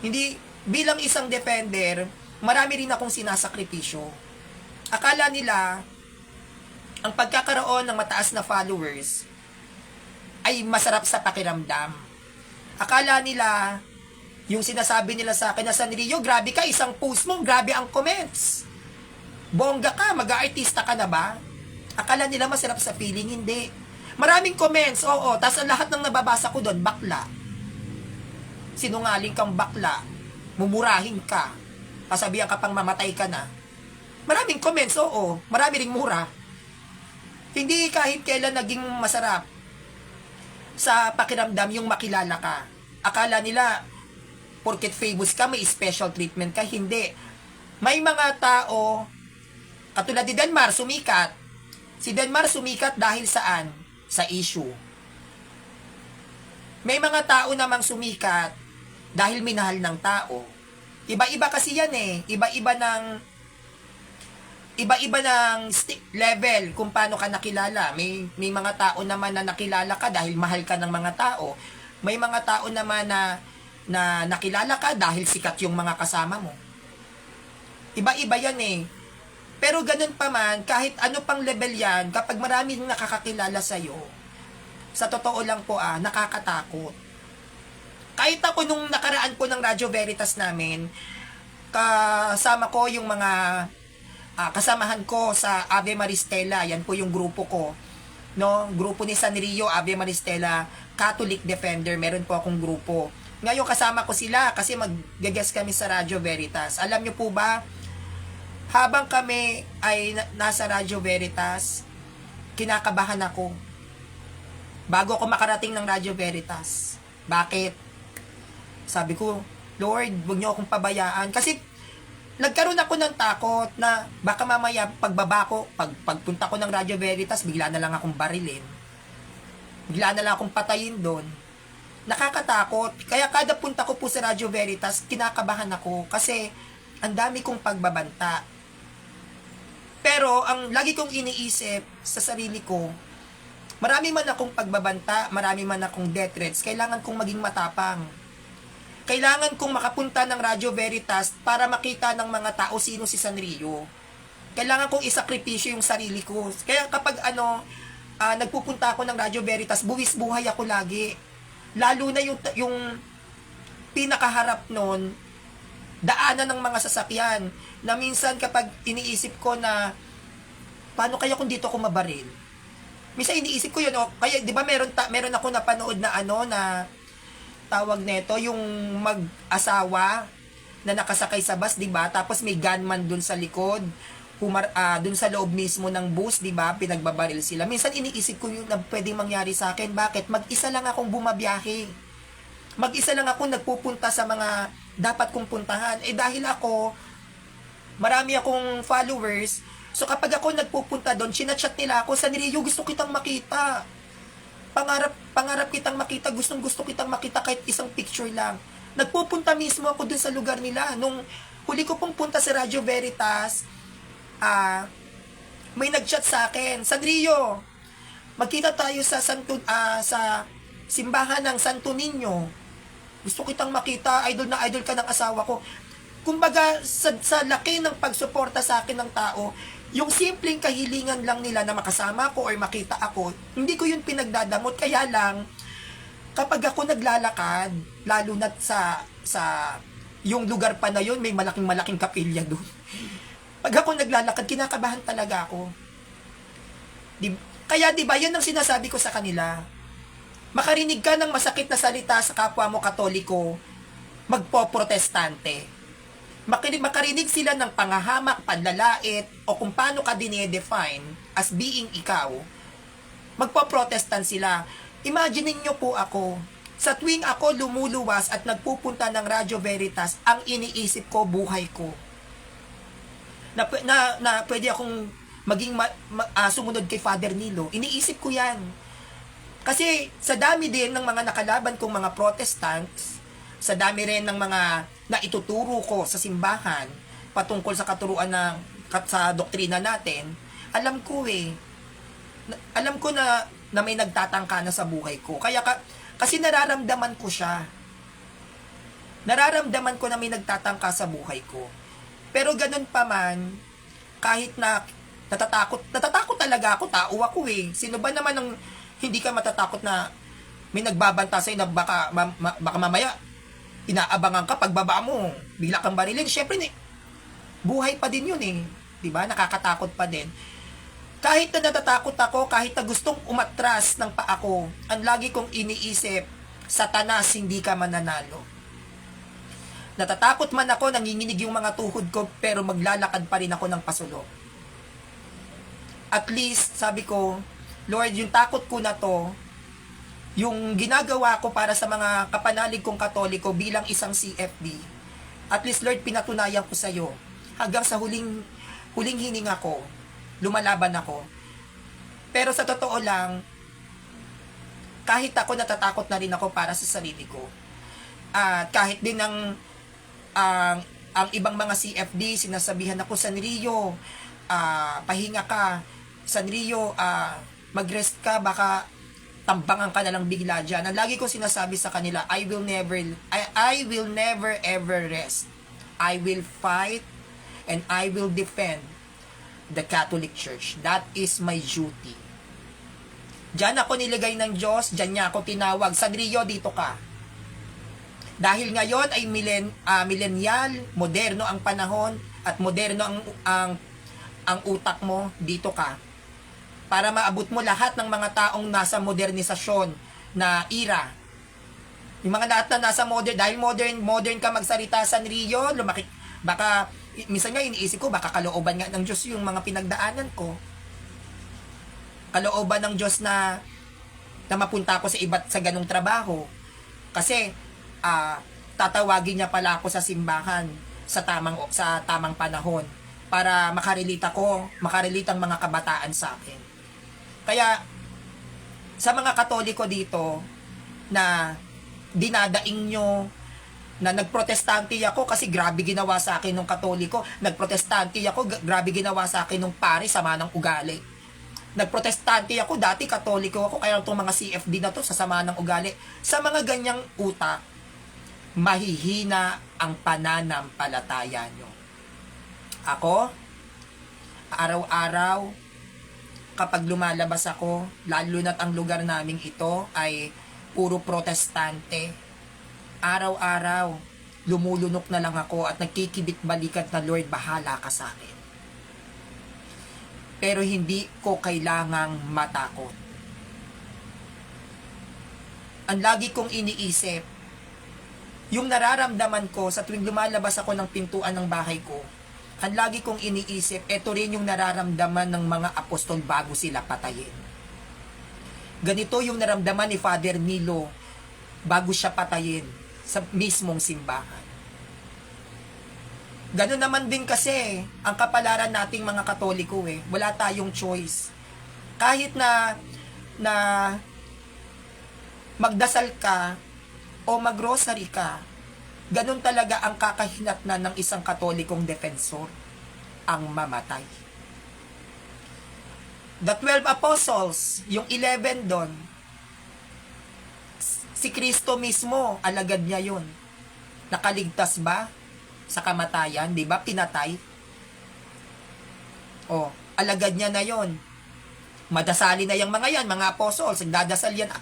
Hindi, bilang isang defender, marami rin akong sinasakripisyo. Akala nila, ang pagkakaroon ng mataas na followers ay masarap sa pakiramdam. Akala nila, yung sinasabi nila sa akin na Sanrio, grabe ka, isang post mo, grabe ang comments. Bongga ka, mag-aartista ka na ba? Akala nila masarap sa feeling, hindi. Maraming comments, oo, tas ang lahat ng nababasa ko doon, bakla. Sinungaling kang bakla, mumurahin ka, kasabihan ka pang mamatay ka na. Maraming comments, oo, marami ring mura. Hindi kahit kailan naging masarap sa pakiramdam yung makilala ka. Akala nila, porket famous ka, may special treatment ka. Hindi. May mga tao, katulad ni Denmar, sumikat. Si Denmar sumikat dahil saan? Sa issue. May mga tao namang sumikat dahil minahal ng tao. Iba-iba kasi yan eh. Iba-iba ng level kung paano ka nakilala. May mga tao naman na nakilala ka dahil mahal ka ng mga tao. May mga tao naman na nakilala ka dahil sikat yung mga kasama mo. Iba-iba yan eh. Pero ganun pa man, kahit ano pang level yan, kapag maraming nakakakilala sa'yo, sa totoo lang po nakakatakot. Kahit ako nung nakaraan po ng Radyo Veritas namin, kasama ko yung mga kasamahan ko sa Ave Maristela, yan po yung grupo ko. No, grupo ni Sanrio, Ave Maristela, Catholic Defender, meron po akong grupo. Ngayon kasama ko sila kasi mag-guest kami sa Radyo Veritas. Alam nyo po ba, habang kami ay nasa Radyo Veritas, kinakabahan ako. Bago ako makarating ng Radyo Veritas. Bakit? Sabi ko, Lord, huwag niyo akong pabayaan. Kasi nagkaroon ako ng takot na baka mamaya pagbaba ko, pagpunta ko ng Radyo Veritas, bigla na lang akong barilin. Bigla na lang akong patayin doon. Nakakatakot. Kaya kada punta ko po sa Radyo Veritas, kinakabahan ako kasi ang dami kong pagbabanta. Pero ang lagi kong iniisip sa sarili ko, marami man akong pagbabanta, marami man akong death threats, kailangan kong maging matapang. Kailangan kong makapunta ng Radyo Veritas para makita ng mga tao sino si Sanrio. Kailangan kong isakripisyo yung sarili ko. Kaya kapag nagpupunta ako ng Radyo Veritas, buwis buhay ako lagi. Lalo na yung pinakaharap nun, daanan ng mga sasakyan, na minsan kapag iniisip ko na, paano kaya kung dito ako mabaril? Minsan iniisip ko yun, kaya di ba meron ako napanood na na tawag nito, yung mag-asawa na nakasakay sa bus, di ba? Tapos may gunman dun sa likod, dun sa loob mismo ng bus, di ba? Pinagbabaril sila. Minsan iniisip ko yun na pwedeng mangyari sa akin. Bakit? Mag-isa lang akong bumabiyahe. Mag-isa lang ako nagpupunta sa mga dapat kong puntahan. Dahil ako, marami akong followers, so kapag ako nagpupunta doon, chinachat nila ako, Sanrio, gusto kitang makita. Pangarap kitang makita, gusto kitang makita kahit isang picture lang. Nagpupunta mismo ako doon sa lugar nila. Nung huli ko pong punta sa Radyo Veritas, may nagchat sa akin, Sanrio, magkita tayo sa sa simbahan ng Santo Niño. Gusto kitang makita, idol na idol ka ng asawa ko. Kumbaga, sa laki ng pagsuporta sa akin ng tao, yung simpleng kahilingan lang nila na makasama ko or makita ako, hindi ko yun pinagdadamot. Kaya lang, kapag ako naglalakad, lalo na sa yung lugar pa na yun, may malaking kapilya doon. Pag ako naglalakad, kinakabahan talaga ako. Kaya di ba, yun ang sinasabi ko sa kanila. Makarinig ka ng masakit na salita sa kapwa mo Katoliko, magpo-protestante. Makarinig sila ng pangahamak, panlalait, o kung paano ka dinedefine as being ikaw, magpo-protestant sila. Imagine niyo po ako, sa tuwing ako lumuluwas at nagpupunta ng Radyo Veritas, ang iniisip ko, buhay ko. Na pwede akong maging sumunod kay Father Nilo. Iniisip ko yan. Kasi sa dami din ng mga nakalaban kong mga Protestants, sa dami rin ng mga naituturo ko sa simbahan patungkol sa katuruan sa doktrina natin, alam ko na may nagtatangka na sa buhay ko. Kasi nararamdaman ko siya. Nararamdaman ko na may nagtatangka sa buhay ko. Pero ganun pa man, kahit na natatakot talaga ako, tao ako eh. Sino ba naman ang hindi ka matatakot na may nagbabanta sa'yo na baka mamaya inaabangan ka, pagbaba mo, bigla kang barilin. Syempre, buhay pa din yun eh. Diba? Nakakatakot pa din. Kahit na natatakot ako, kahit na gustong umatras ng paa ko, ang lagi kong iniisip, Satanas, hindi ka mananalo. Natatakot man ako, nanginginig yung mga tuhod ko, pero maglalakad pa rin ako ng pasulok. At least, sabi ko, Lord, yung takot ko na to, yung ginagawa ko para sa mga kapanalig kong Katoliko bilang isang CFD, at least, Lord, pinatunayan ko sa iyo. Hanggang sa huling hininga ko, lumalaban ako. Pero sa totoo lang, kahit ako natatakot na rin ako para sa sarili ko. At kahit din ang ibang mga CFD, sinasabihan ako, Sanrio, pahinga ka. Sanrio, mag-rest ka, baka tambangan ka na lang bigla dyan. Ang lagi ko sinasabi sa kanila, I will never ever rest. I will fight and I will defend the Catholic Church. That is my duty. Diyan ako nilagay ng Diyos, diyan niya ako tinawag. Sanrio, dito ka. Dahil ngayon ay millennial, moderno ang panahon, at moderno ang utak mo, dito ka. Para maabot mo lahat ng mga taong nasa modernisasyon na era. Yung mga lahat na nasa dahil modern ka magsalita, Sanrio, baka, minsan nga iniisip ko, baka kalooban nga ng Diyos yung mga pinagdaanan ko. Kalooban ng Diyos na mapunta ako sa ganung trabaho. Kasi, tatawagin niya pala ako sa simbahan sa tamang panahon para makarelate ang mga kabataan sa akin. Kaya, sa mga Katoliko dito, na dinadaing nyo, na nagprotestante ako kasi grabe ginawa sa akin ng Katoliko, nagprotestante ako, grabe ginawa sa akin ng pare, sama ng ugali. Nagprotestante ako, dati Katoliko ako, kaya itong mga CFD na to, sasama ng ugali. Sa mga ganyang utak, mahihina ang pananampalataya nyo. Ako, araw-araw, kapag lumalabas ako, lalo na't ang lugar naming ito ay puro protestante. Araw-araw, lumulunok na lang ako at nagkikibit-balikat na, Lord, bahala ka sa akin. Pero hindi ko kailangang matakot. Ang lagi kong iniisip, yung nararamdaman ko sa tuwing lumalabas ako ng pintuan ng bahay ko, ang lagi kong iniisip, eto rin yung nararamdaman ng mga apostol bago sila patayin. Ganito yung naramdaman ni Father Nilo bago siya patayin sa mismong simbahan. Ganun naman din kasi ang kapalaran nating mga Katoliko eh. Wala tayong choice. Kahit na magdasal ka o magrosary ka, ganun talaga ang kakahinatnan ng isang Katolikong defensor, ang mamatay. The 12 apostles, yung 11 doon, si Kristo mismo, alagad niya yun. Nakaligtas ba sa kamatayan? Di ba? Pinatay. O, alagad niya na yon. Madasali na yung mga yan, mga apostles. Nagdadasal yan,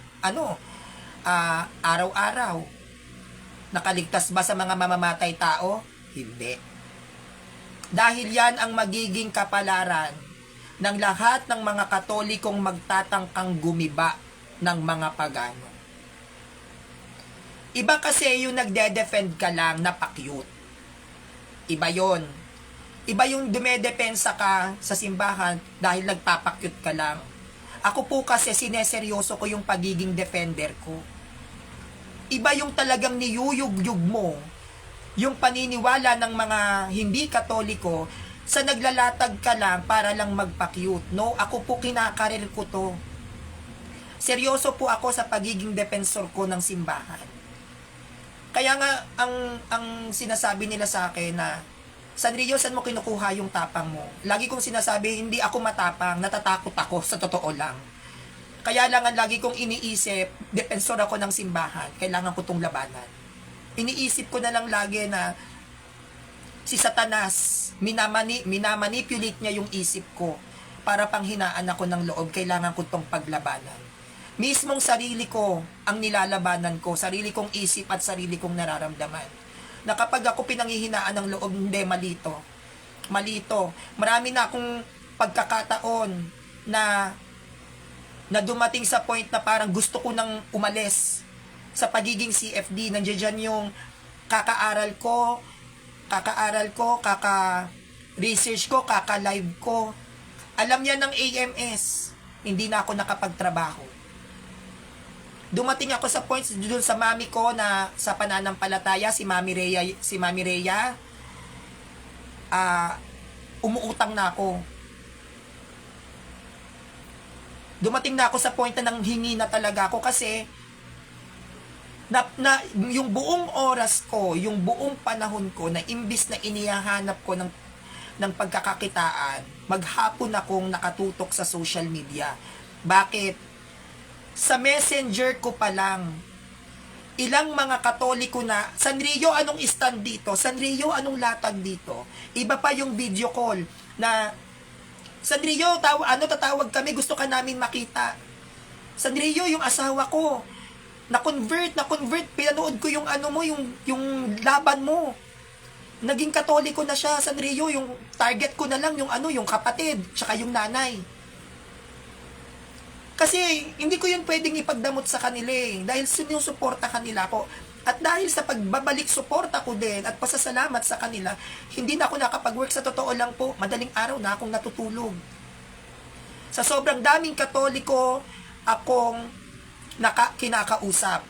araw-araw. Nakaligtas ba sa mga mamamatay tao? Hindi. Dahil yan ang magiging kapalaran ng lahat ng mga Katolikong magtatangkang gumiba ng mga pagano. Iba kasi yung nagde-defend ka lang na pa-cute. Iba yon. Iba yung dumedepensa ka sa simbahan dahil nagpapakyut ka lang. Ako po kasi sineseryoso ko yung pagiging defender ko. Iba yung talagang niyuyug-yug mo yung paniniwala ng mga hindi Katoliko sa naglalatag ka lang para lang magpa-cute. No, ako po kinakarir ko to. Seryoso po ako sa pagiging defensor ko ng simbahan. Kaya nga, ang sinasabi nila sa akin na, Sanrio, saan mo kinukuha yung tapang mo? Lagi kong sinasabi, hindi ako matapang, natatakot ako, sa totoo lang. Kaya lang ang lagi kong iniisip, defensor ako ng simbahan, kailangan ko itong labanan. Iniisip ko na lang lagi na, si Satanas, minamanipulate niya yung isip ko, para panghinaan ako ng loob, kailangan ko itong paglabanan. Mismong sarili ko ang nilalabanan ko, sarili kong isip at sarili kong nararamdaman. Na kapag ako pinanghihinaan ng loob, hindi, malito. Marami na akong pagkakataon na dumating sa point na parang gusto ko nang umalis sa pagiging CFD. Nandiyan dyan yung kaka-aral ko, kaka-research ko, kaka-live ko. Alam niya ng AMS, hindi na ako nakapagtrabaho. Dumating ako sa points doon sa mami ko na sa pananampalataya, si Mami Rhea, umuutang na ako. Dumating na ako sa point na nanghingi na talaga ako kasi yung buong oras ko, yung buong panahon ko na imbis na inihahanap ko ng pagkakakitaan, maghapon akong nakatutok sa social media. Bakit? Sa messenger ko pa lang, ilang mga Katoliko na, Sanrio, anong stand dito? Sanrio, anong latag dito? Iba pa yung video call na, Sanrio, tatawag kami, gusto ka namin makita. Sanrio, yung asawa ko, na-convert, pinanood ko yung yung laban mo. Naging Katoliko na siya, Sanrio, yung target ko na lang, yung kapatid, tsaka yung nanay. Kasi hindi ko yun pwedeng ipagdamot sa kanila dahil sinusuporta kanila ko. At dahil sa pagbabalik suporta ko din at pasasalamat sa kanila, hindi na ako nakapag-work. Sa totoo lang po, madaling araw na akong natutulog. Sa sobrang daming Katoliko akong kinakausap.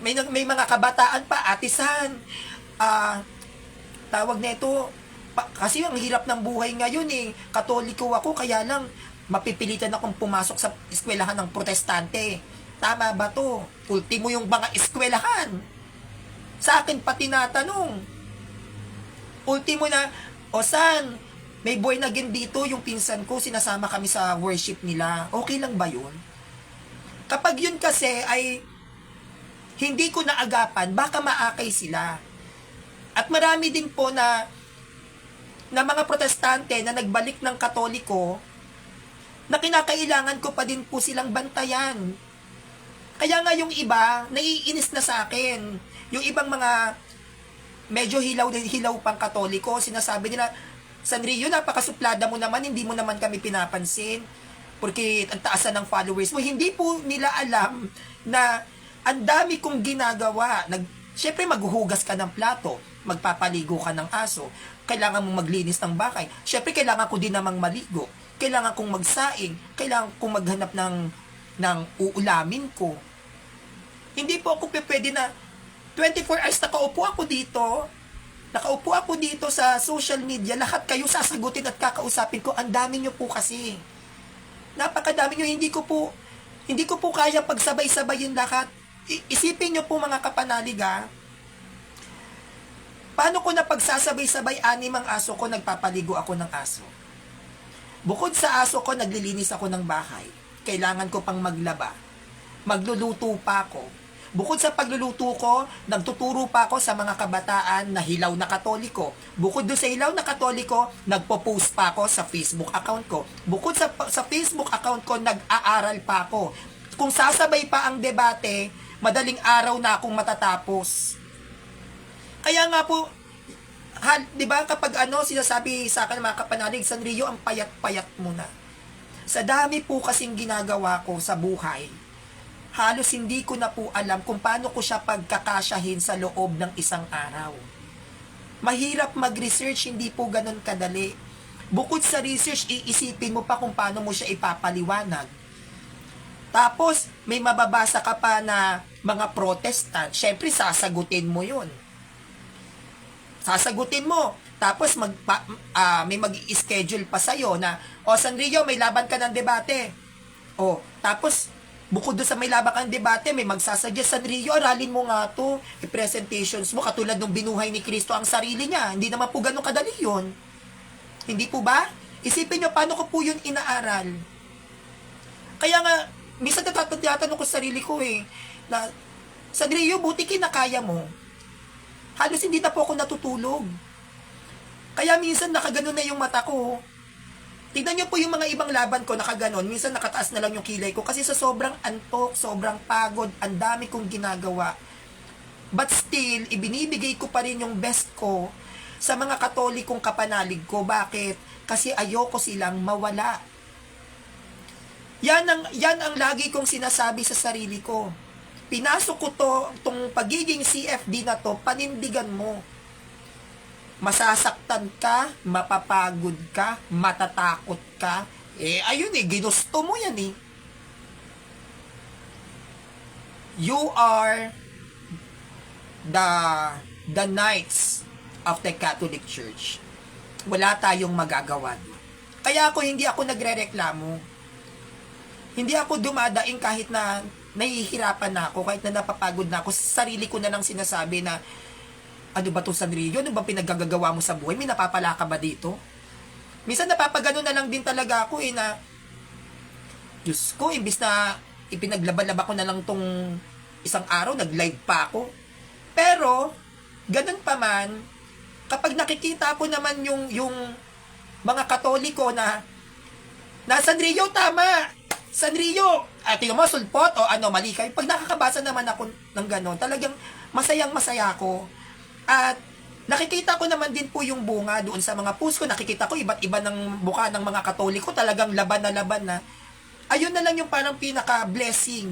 May mga kabataan pa, atisan, tawag na ito, kasi ang hirap ng buhay ngayon Katoliko ako, kaya lang mapipilitan akong pumasok sa eskwelahan ng protestante. Tama ba to? Ultimo yung mga eskwelahan. Sa akin pa tinatanong. Ultimo na, San, may born again dito, yung pinsan ko, sinasama kami sa worship nila. Okay lang ba yun? Kapag yun kasi ay hindi ko naagapan, baka maakay sila. At marami din po na mga protestante na nagbalik ng Katoliko, na kinakailangan ko pa din po silang bantayan. Kaya nga yung iba, naiinis na sa akin. Yung ibang mga medyo hilaw pang Katoliko, sinasabi nila, Sanrio, napakasuplada mo naman, hindi mo naman kami pinapansin. Porque ang taasan ng followers mo. Hindi po nila alam na ang dami kong ginagawa. Siyempre, maghuhugas ka ng plato, magpapaligo ka ng aso, kailangan mong maglinis ng bahay. Siyempre, kailangan ko din namang maligo. Kailangan kong magsaing, kailangan kong maghanap ng uulamin ko. Hindi po ako pwede na 24 hours nakaupo ako dito sa social media, lahat kayo sasagutin at kakausapin ko. Ang dami nyo po kasi. Napakadami nyo, hindi ko po kaya pagsabay-sabayin lahat. Isipin nyo po mga kapanalig, paano ko na pagsasabay-sabay 6 ang aso ko, nagpapaligo ako ng aso. Bukod sa aso ko, naglilinis ako ng bahay. Kailangan ko pang maglaba. Magluluto pa ako. Bukod sa pagluluto ko, nagtuturo pa ako sa mga kabataan na hilaw na Katoliko. Bukod doon sa hilaw na Katoliko, nagpo-post pa ako sa Facebook account ko. Bukod sa Facebook account ko, nag-aaral pa ako. Kung sasabay pa ang debate, madaling araw na akong matatapos. Kaya nga po, di ba kapag sinasabi sa akin mga kapanalig, Sanrio, ang payat-payat mo na. Sa dami po kasing ginagawa ko sa buhay, halos hindi ko na po alam kung paano ko siya pagkakasyahin sa loob ng isang araw. Mahirap mag-research, hindi po ganun kadali. Bukod sa research, iisipin mo pa kung paano mo siya ipapaliwanag. Tapos, may mababasa ka pa na mga Protestant, syempre sasagutin mo yun. Sasagutin mo. Tapos may mag-i-schedule pa sa'yo na, Sanrio, may laban ka ng debate. Tapos, bukod doon sa may laban ka ng debate, may magsasuggest, Sanrio, aralin mo nga to. I-presentations mo, katulad nung binuhay ni Kristo ang sarili niya. Hindi naman po ganun kadali yun. Hindi po ba? Isipin nyo, paano ko po yun inaaral? Kaya nga, minsan natatanong ko sa sarili ko na, Sanrio, buti kinakaya mo. Halos hindi na po ako natutulog. Kaya minsan nakaganon na yung mata ko. Tignan nyo po yung mga ibang laban ko, nakaganon. Minsan nakataas na lang yung kilay ko kasi sa sobrang antok, sobrang pagod, ang dami kong ginagawa. But still, ibinibigay ko pa rin yung best ko sa mga Katolikong kapanalig ko. Bakit? Kasi ayoko silang mawala. Yan ang lagi kong sinasabi sa sarili ko. Pinasok ko tong pagiging CFD na to, panindigan mo. Masasaktan ka, mapapagod ka, matatakot ka. Ayun ginusto mo yan You are the knights of the Catholic Church. Wala tayong magagawa. Kaya hindi ako nagrereklamo. Hindi ako dumadaing kahit na nahihirapan na ako, kahit na napapagod na ako, sarili ko na lang sinasabi na, ano ba to Sanrio? Ano ba pinaggagawa mo sa buhay? May napapala ka ba dito? Minsan napapagano na lang din talaga ako na, Diyos ko, imbis na ipinaglaba-laba ko na lang tong isang araw, nag-live pa ako. Pero, ganun pa man, kapag nakikita ko naman yung mga Katoliko na Sanrio, tama! Sanrio, tingnan mo, sulpot, mali kayo. Pag nakakabasa naman ako ng gano'n, talagang masayang-masaya ako. At nakikita ko naman din po yung bunga doon sa mga post ko. Nakikita ko iba't iba ng buka ng mga Katoliko, talagang laban na. Ayun na lang yung parang pinaka-blessing.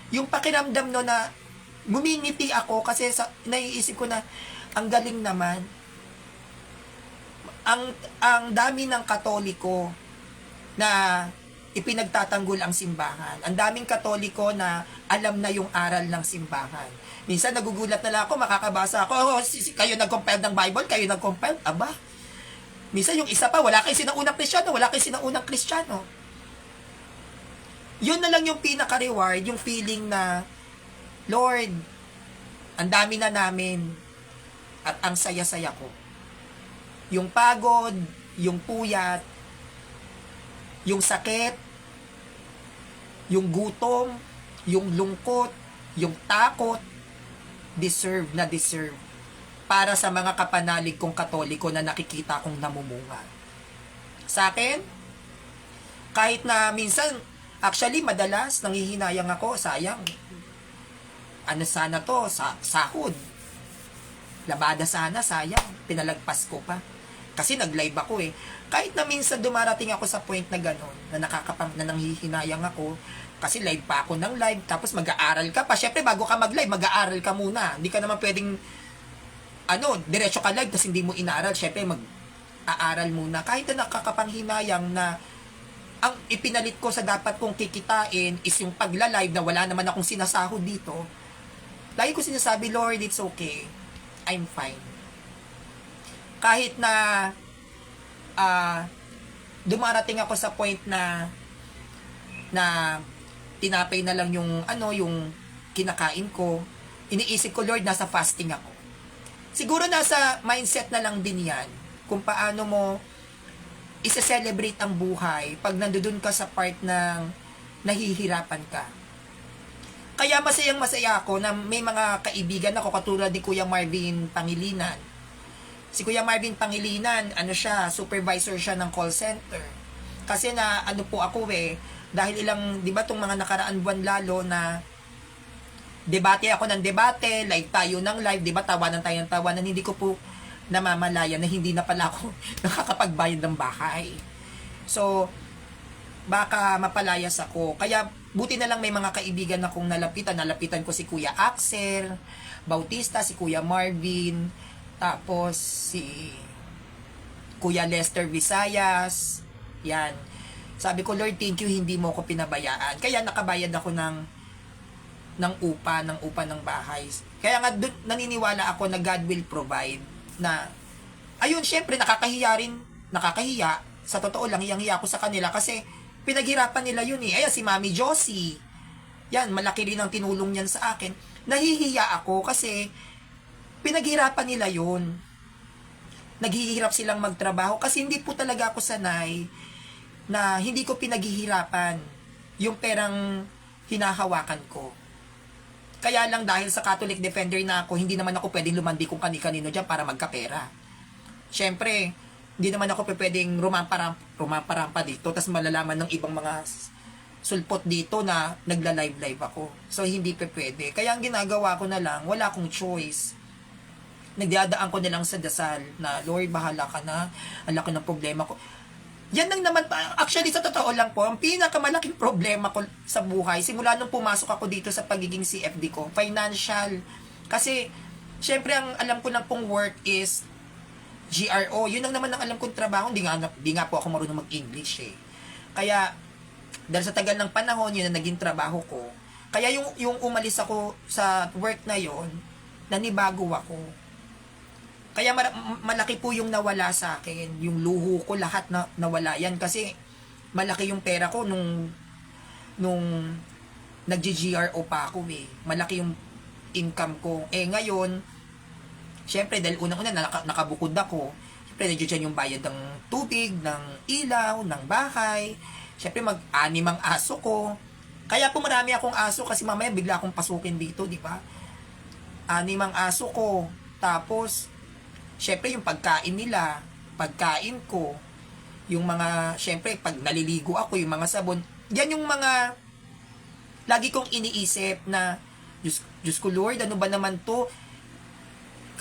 Yung pakiramdam na ngumingiti ako kasi naiisip ko na ang galing naman. Ang dami ng Katoliko na ipinagtatanggol ang simbahan. Ang daming Katoliko na alam na yung aral ng simbahan. Minsan nagugulat na lang ako, makakabasa ako, kayo nag-compile ng Bible, kayo nag-compile, aba. Minsan yung isa pa, wala kayo sinaunang Kristiyano. Yun na lang yung pinaka-reward, yung feeling na, Lord, ang dami na namin, at ang saya-saya ko. Yung pagod, yung puyat, yung sakit, yung gutom, yung lungkot, yung takot, deserve para sa mga kapanalig kong Katoliko na nakikita kong namumunga. Sa akin, Kahit na minsan, actually, madalas, nanghihinayang ako, sayang. Ano sana to, sahod. Labada sana, sayang. Pinalagpas ko pa. Kasi nag-live ako eh. Kahit na minsan dumarating ako sa point na gano'n, na nanghihinayang ako, kasi live pa ako ng live, tapos mag-aaral ka pa. Syempre, bago ka mag-live, mag-aaral ka muna. Hindi ka naman pwedeng, diretso ka live, tapos hindi mo inaaral. Syempre, mag-aaral muna. Kahit na nakakapanghinayang na ang ipinalit ko sa dapat kong kikitain is yung pagla-live na wala naman akong sinasahod dito. Lagi ko sinasabi, Lord, it's okay. I'm fine. Kahit na dumarating ako sa point na tinapay na lang yung yung kinakain ko, iniisip ko, Lord, nasa fasting ako. Siguro nasa mindset na lang din yan kung paano mo isa-celebrate ang buhay pag nandoon ka sa part ng nahihirapan ka. Kaya masayang-masaya ako na may mga kaibigan ako katulad ni Kuya Marvin Pangilinan. Si Kuya Marvin Pangilinan, supervisor siya ng call center. Kasi po ako dahil di ba tong mga nakaraan buwan lalo na debate ako ng debate, live tayo ng live, di ba tawanan tayo ng tawanan, hindi ko po namamalayan na hindi na pala ako nakakapagbayad ng bahay. So, baka mapalayas ako. Kaya, buti na lang may mga kaibigan akong nalapitan ko si Kuya Axel Bautista, si Kuya Marvin, tapos si Kuya Lester Visayas. Yan. Sabi ko, Lord, thank you, hindi mo ako pinabayaan. Kaya nakabayad ako ng upa ng bahay. Kaya nga naniniwala ako na God will provide. Na ayun, syempre nakakahiya. Sa totoo lang, hiyang-hiya ako sa kanila kasi pinaghirapan nila yun eh. Ayan, si Mami Josie. Yan, malaki rin ang tinulong niyan sa akin. Nahihiya ako kasi pinaghirapan nila yun. Naghihirap silang magtrabaho kasi hindi po talaga ako sanay na hindi ko pinaghihirapan yung perang hinahawakan ko. Kaya lang dahil sa Catholic Defender na ako, hindi naman ako pwedeng lumandi kung kani-kanino dyan para magkapera. Siyempre, hindi naman ako pwedeng rumamparampa dito, tapos malalaman ng ibang mga sulpot dito na nagla-live ako. So, hindi pwede. Kaya ang ginagawa ko na lang, wala akong choice. Nagdadaan ko na lang sa dasal na, Lord, bahala ka na, ang laki ng problema ko. Yan lang naman, actually sa totoo lang po, ang pinakamalaking problema ko sa buhay, simula nung pumasok ako dito sa pagiging CFD ko, financial. Kasi, syempre ang alam ko lang pong work is GRO. Yun lang naman ang alam kong trabaho, di nga po ako marunong mag-English eh. Kaya, dahil sa tagal ng panahon, yun ang naging trabaho ko. Kaya yung umalis ako sa work na yon, nanibago ako. Kaya malaki po yung nawala sa akin. Yung luho ko, lahat na nawala yan. Kasi malaki yung pera ko nung nag-GRO pa ako eh. Malaki yung income ko. Eh ngayon, syempre dahil unang-una nakabukod ako, syempre nandiyan yung bayad ng tubig, ng ilaw, ng bahay. Syempre mag-anim ang aso ko. Kaya po marami akong aso kasi mamaya bigla akong pasukin dito, di ba? 6 ang aso ko. Tapos syempre yung pagkain nila, pagkain ko, yung mga, syempre pag naliligo ako, yung mga sabon, yan yung mga lagi kong iniisip na Diyos ko Lord, ano ba naman to?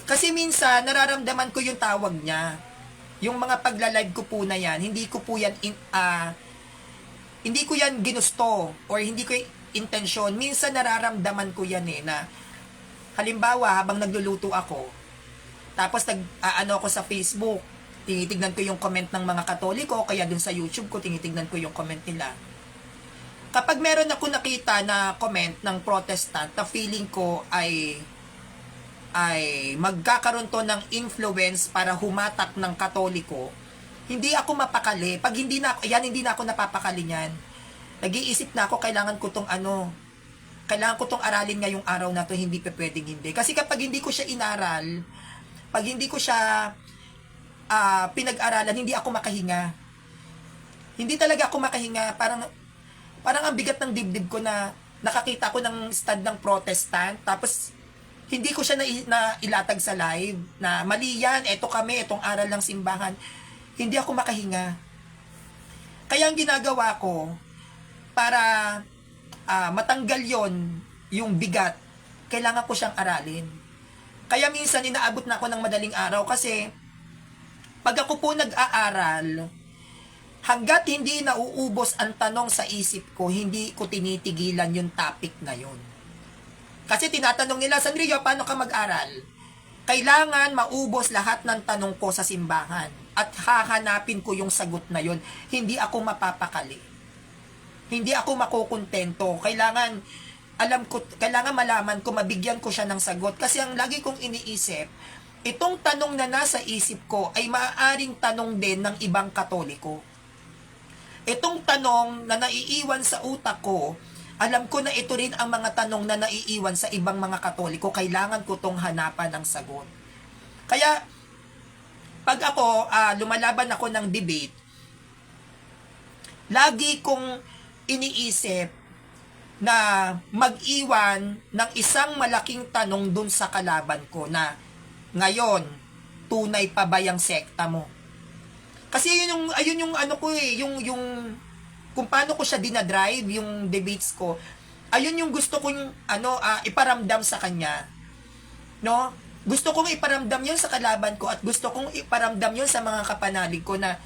Kasi minsan nararamdaman ko yung tawag niya. Yung mga pagla-live ko po na yan, hindi ko yan ginusto or hindi ko intensyon. Minsan nararamdaman ko yan eh na halimbawa habang nagluluto ako, tapos ako sa Facebook, tinitignan ko yung comment ng mga Katoliko, kaya dun sa YouTube ko, tinitignan ko yung comment nila. Kapag meron ako nakita na comment ng Protestant, na feeling ko ay magkakaroon to ng influence para humatak ng Katoliko, hindi ako mapakali. Pag hindi na ako napapakali niyan. Nag-iisip na ako, kailangan ko tong aralin ngayong araw na to, hindi pa pwedeng hindi. Kasi kapag hindi ko siya inaral, pag hindi ko siya pinag-aralan, hindi ako makahinga. Hindi talaga ako makahinga. Parang ang bigat ng dibdib ko na nakakita ko ng stand ng Protestant, tapos hindi ko siya na ilatag sa live, na mali yan, eto kami, etong aral ng simbahan. Hindi ako makahinga. Kaya ang ginagawa ko, para matanggal yung bigat, kailangan ko siyang aralin. Kaya minsan inaabot na ako ng madaling araw kasi pag ako po nag-aaral, hanggat hindi nauubos ang tanong sa isip ko, hindi ko tinitigilan yung topic na yun. Kasi tinatanong nila, Sanrio, paano ka mag-aral? Kailangan maubos lahat ng tanong ko sa simbahan at hahanapin ko yung sagot na yun. Hindi ako mapapakali. Hindi ako makukontento. Kailangan malaman ko, mabigyan ko siya ng sagot. Kasi ang lagi kong iniisip, itong tanong na nasa isip ko ay maaaring tanong din ng ibang Katoliko. Itong tanong na naiiwan sa utak ko, alam ko na ito rin ang mga tanong na naiiwan sa ibang mga Katoliko. Kailangan ko tong hanapan ng sagot. Kaya, pag ako, lumalaban ako ng debate, lagi kong iniisip na mag-iwan ng isang malaking tanong dun sa kalaban ko na, ngayon, tunay pa ba yung sekta mo? Kasi ayun yung ano ko yung kung paano ko siya dinadrive, yung debates ko, ayun yung gusto kong iparamdam sa kanya. No? Gusto kong iparamdam yun sa kalaban ko at gusto kong iparamdam yun sa mga kapanalig ko na,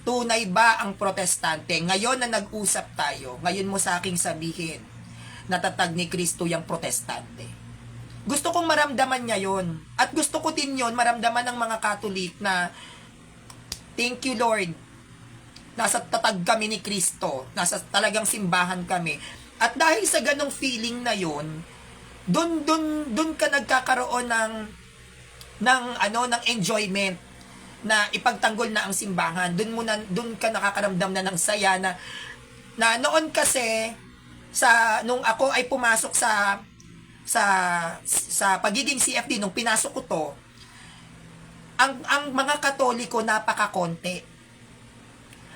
tunay ba ang protestante? Ngayon na nag-usap tayo, ngayon mo sa aking sabihin, natatag ni Kristo yung protestante. Gusto kong maramdaman niya yun. At gusto ko din yun, maramdaman ng mga Katolik na, thank you Lord, nasa tatag kami ni Kristo, nasa talagang simbahan kami. At dahil sa ganong feeling na yun, dun ka nagkakaroon ng enjoyment na ipagtanggol na ang simbahan. Dun ka nakakaramdam na ng saya na noon kasi nung ako ay pumasok sa pagiging CFD, nung pinasok ko to, ang mga Katoliko napakakonti.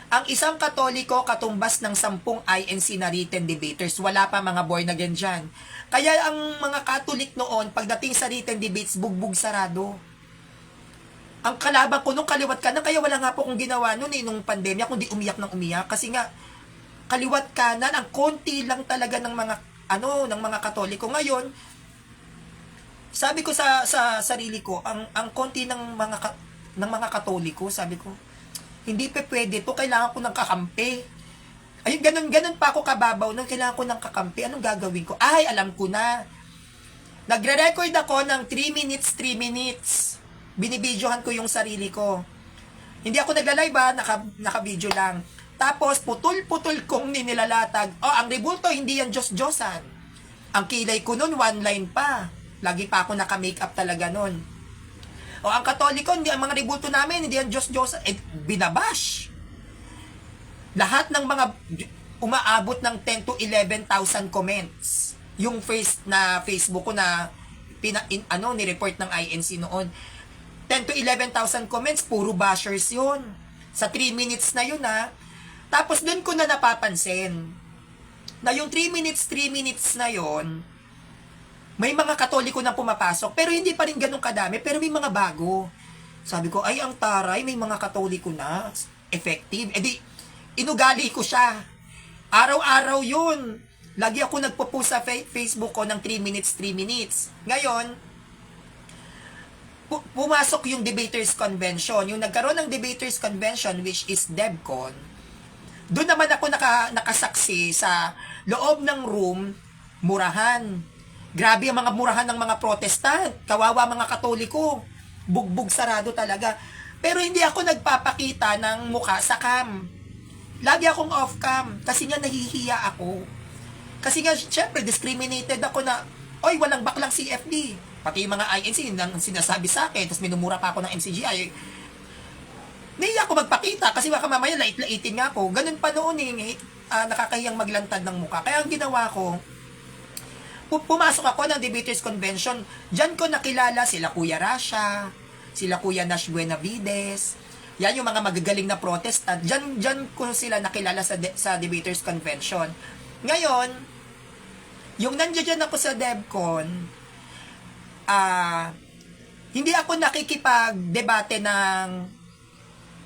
Ang isang Katoliko katumbas ng 10 INC na written debaters. Wala pa mga born again dyan. Kaya ang mga Katolik noon, pagdating sa written debates, bugbog sarado. Ang kalaban ko nung kaliwat kanan, kaya wala nga po kong ginawa noon nung pandemya, kundi umiyak ng umiyak. Kasi nga, kaliwat kanan, ang konti lang talaga ng mga Katoliko. Ngayon, sabi ko sa sarili ko, ang konti ng mga Katoliko, sabi ko, hindi pa pwede to, kailangan ko ng kakampi. Ayun, ganun pa ako kababaw nung kailangan ko ng kakampi. Anong gagawin ko? Ay, alam ko na. Nagre-record ako ng 3 minutes. Binibidyohan ko yung sarili ko. Hindi ako nagla-live naka-video lang. Tapos, putol-putol kong ninilalatag. Ang rebulto, hindi yan Diyos-Diyosan. Ang kilay ko nun, 1 line pa. Lagi pa ako naka-makeup talaga nun. Ang Katoliko, ang mga rebulto namin, hindi yan Diyos-Diyosan. Binabash. Lahat ng mga umaabot ng 10 to 11,000 comments. Yung Facebook ko na ni-report ng INC noon. 10 to 11,000 comments, puro bashers yun. Sa 3 minutes na yun Tapos dun ko na napapansin na yung 3 minutes na yun, may mga Katoliko na pumapasok, pero hindi pa rin ganun kadami, pero may mga bago. Sabi ko, ay, ang taray, may mga Katoliko na, effective. Inugali ko siya. Araw-araw yun. Lagi ako nagpo-post sa Facebook ko ng 3 minutes. Ngayon, pumasok yung Debaters Convention. Yung nagkaroon ng Debaters Convention, which is DevCon, doon naman ako nakasaksi sa loob ng room, murahan. Grabe ang mga murahan ng mga Protestant. Kawawa mga Katoliko. Bugbog sarado talaga. Pero hindi ako nagpapakita ng mukha sa cam. Lagi akong off cam. Kasi nga nahihiya ako. Kasi nga, syempre, discriminated ako na, oy, walang baklang CFD. Pati yung mga INC nang sinasabi sa akin, tapos minumura pa ako ng MCGI. Nahiya ako magpakita kasi baka mamaya lait-laitin nga ako. Ganun pa noon nakakahiyang maglantad ng mukha. Kaya ang ginawa ko, pumasok ako ng Debaters Convention. Diyan ko nakilala sila Kuya Rasha, sila Kuya Nash Buenavides. Yan yung mga magagaling na Protestant. Diyan ko sila nakilala sa Debaters Convention. Ngayon, yung nandiyan ako sa DevCon, hindi ako nakikipag-debate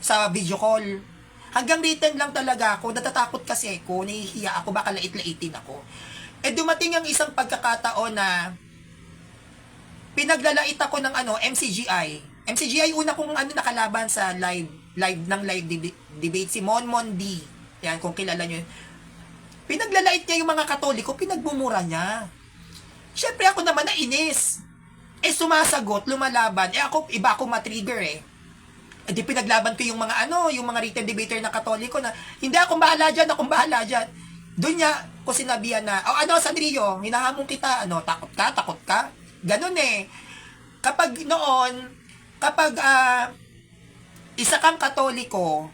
sa video call. Hanggang written lang talaga ako, natatakot kasi ako, nahihiya ako, baka lait-laitin ako. Dumating ang isang pagkakataon na pinaglalait ako ng MCGI. MCGI una kong nakalaban sa live debate, si Monmon D. Yan, kung kilala nyo. Pinaglalait niya yung mga Katoliko, pinagbumura niya. Syempre ako naman nainis. Sumasagot, lumalaban. Ako, iba ako matrigger di pinaglaban ko yung mga yung mga written debater na Katoliko na, hindi akong bahala dyan. Doon niya ko sinabihan na, Sandrillo, hinahamon kita, takot ka? Ganun Kapag isa kang Katoliko,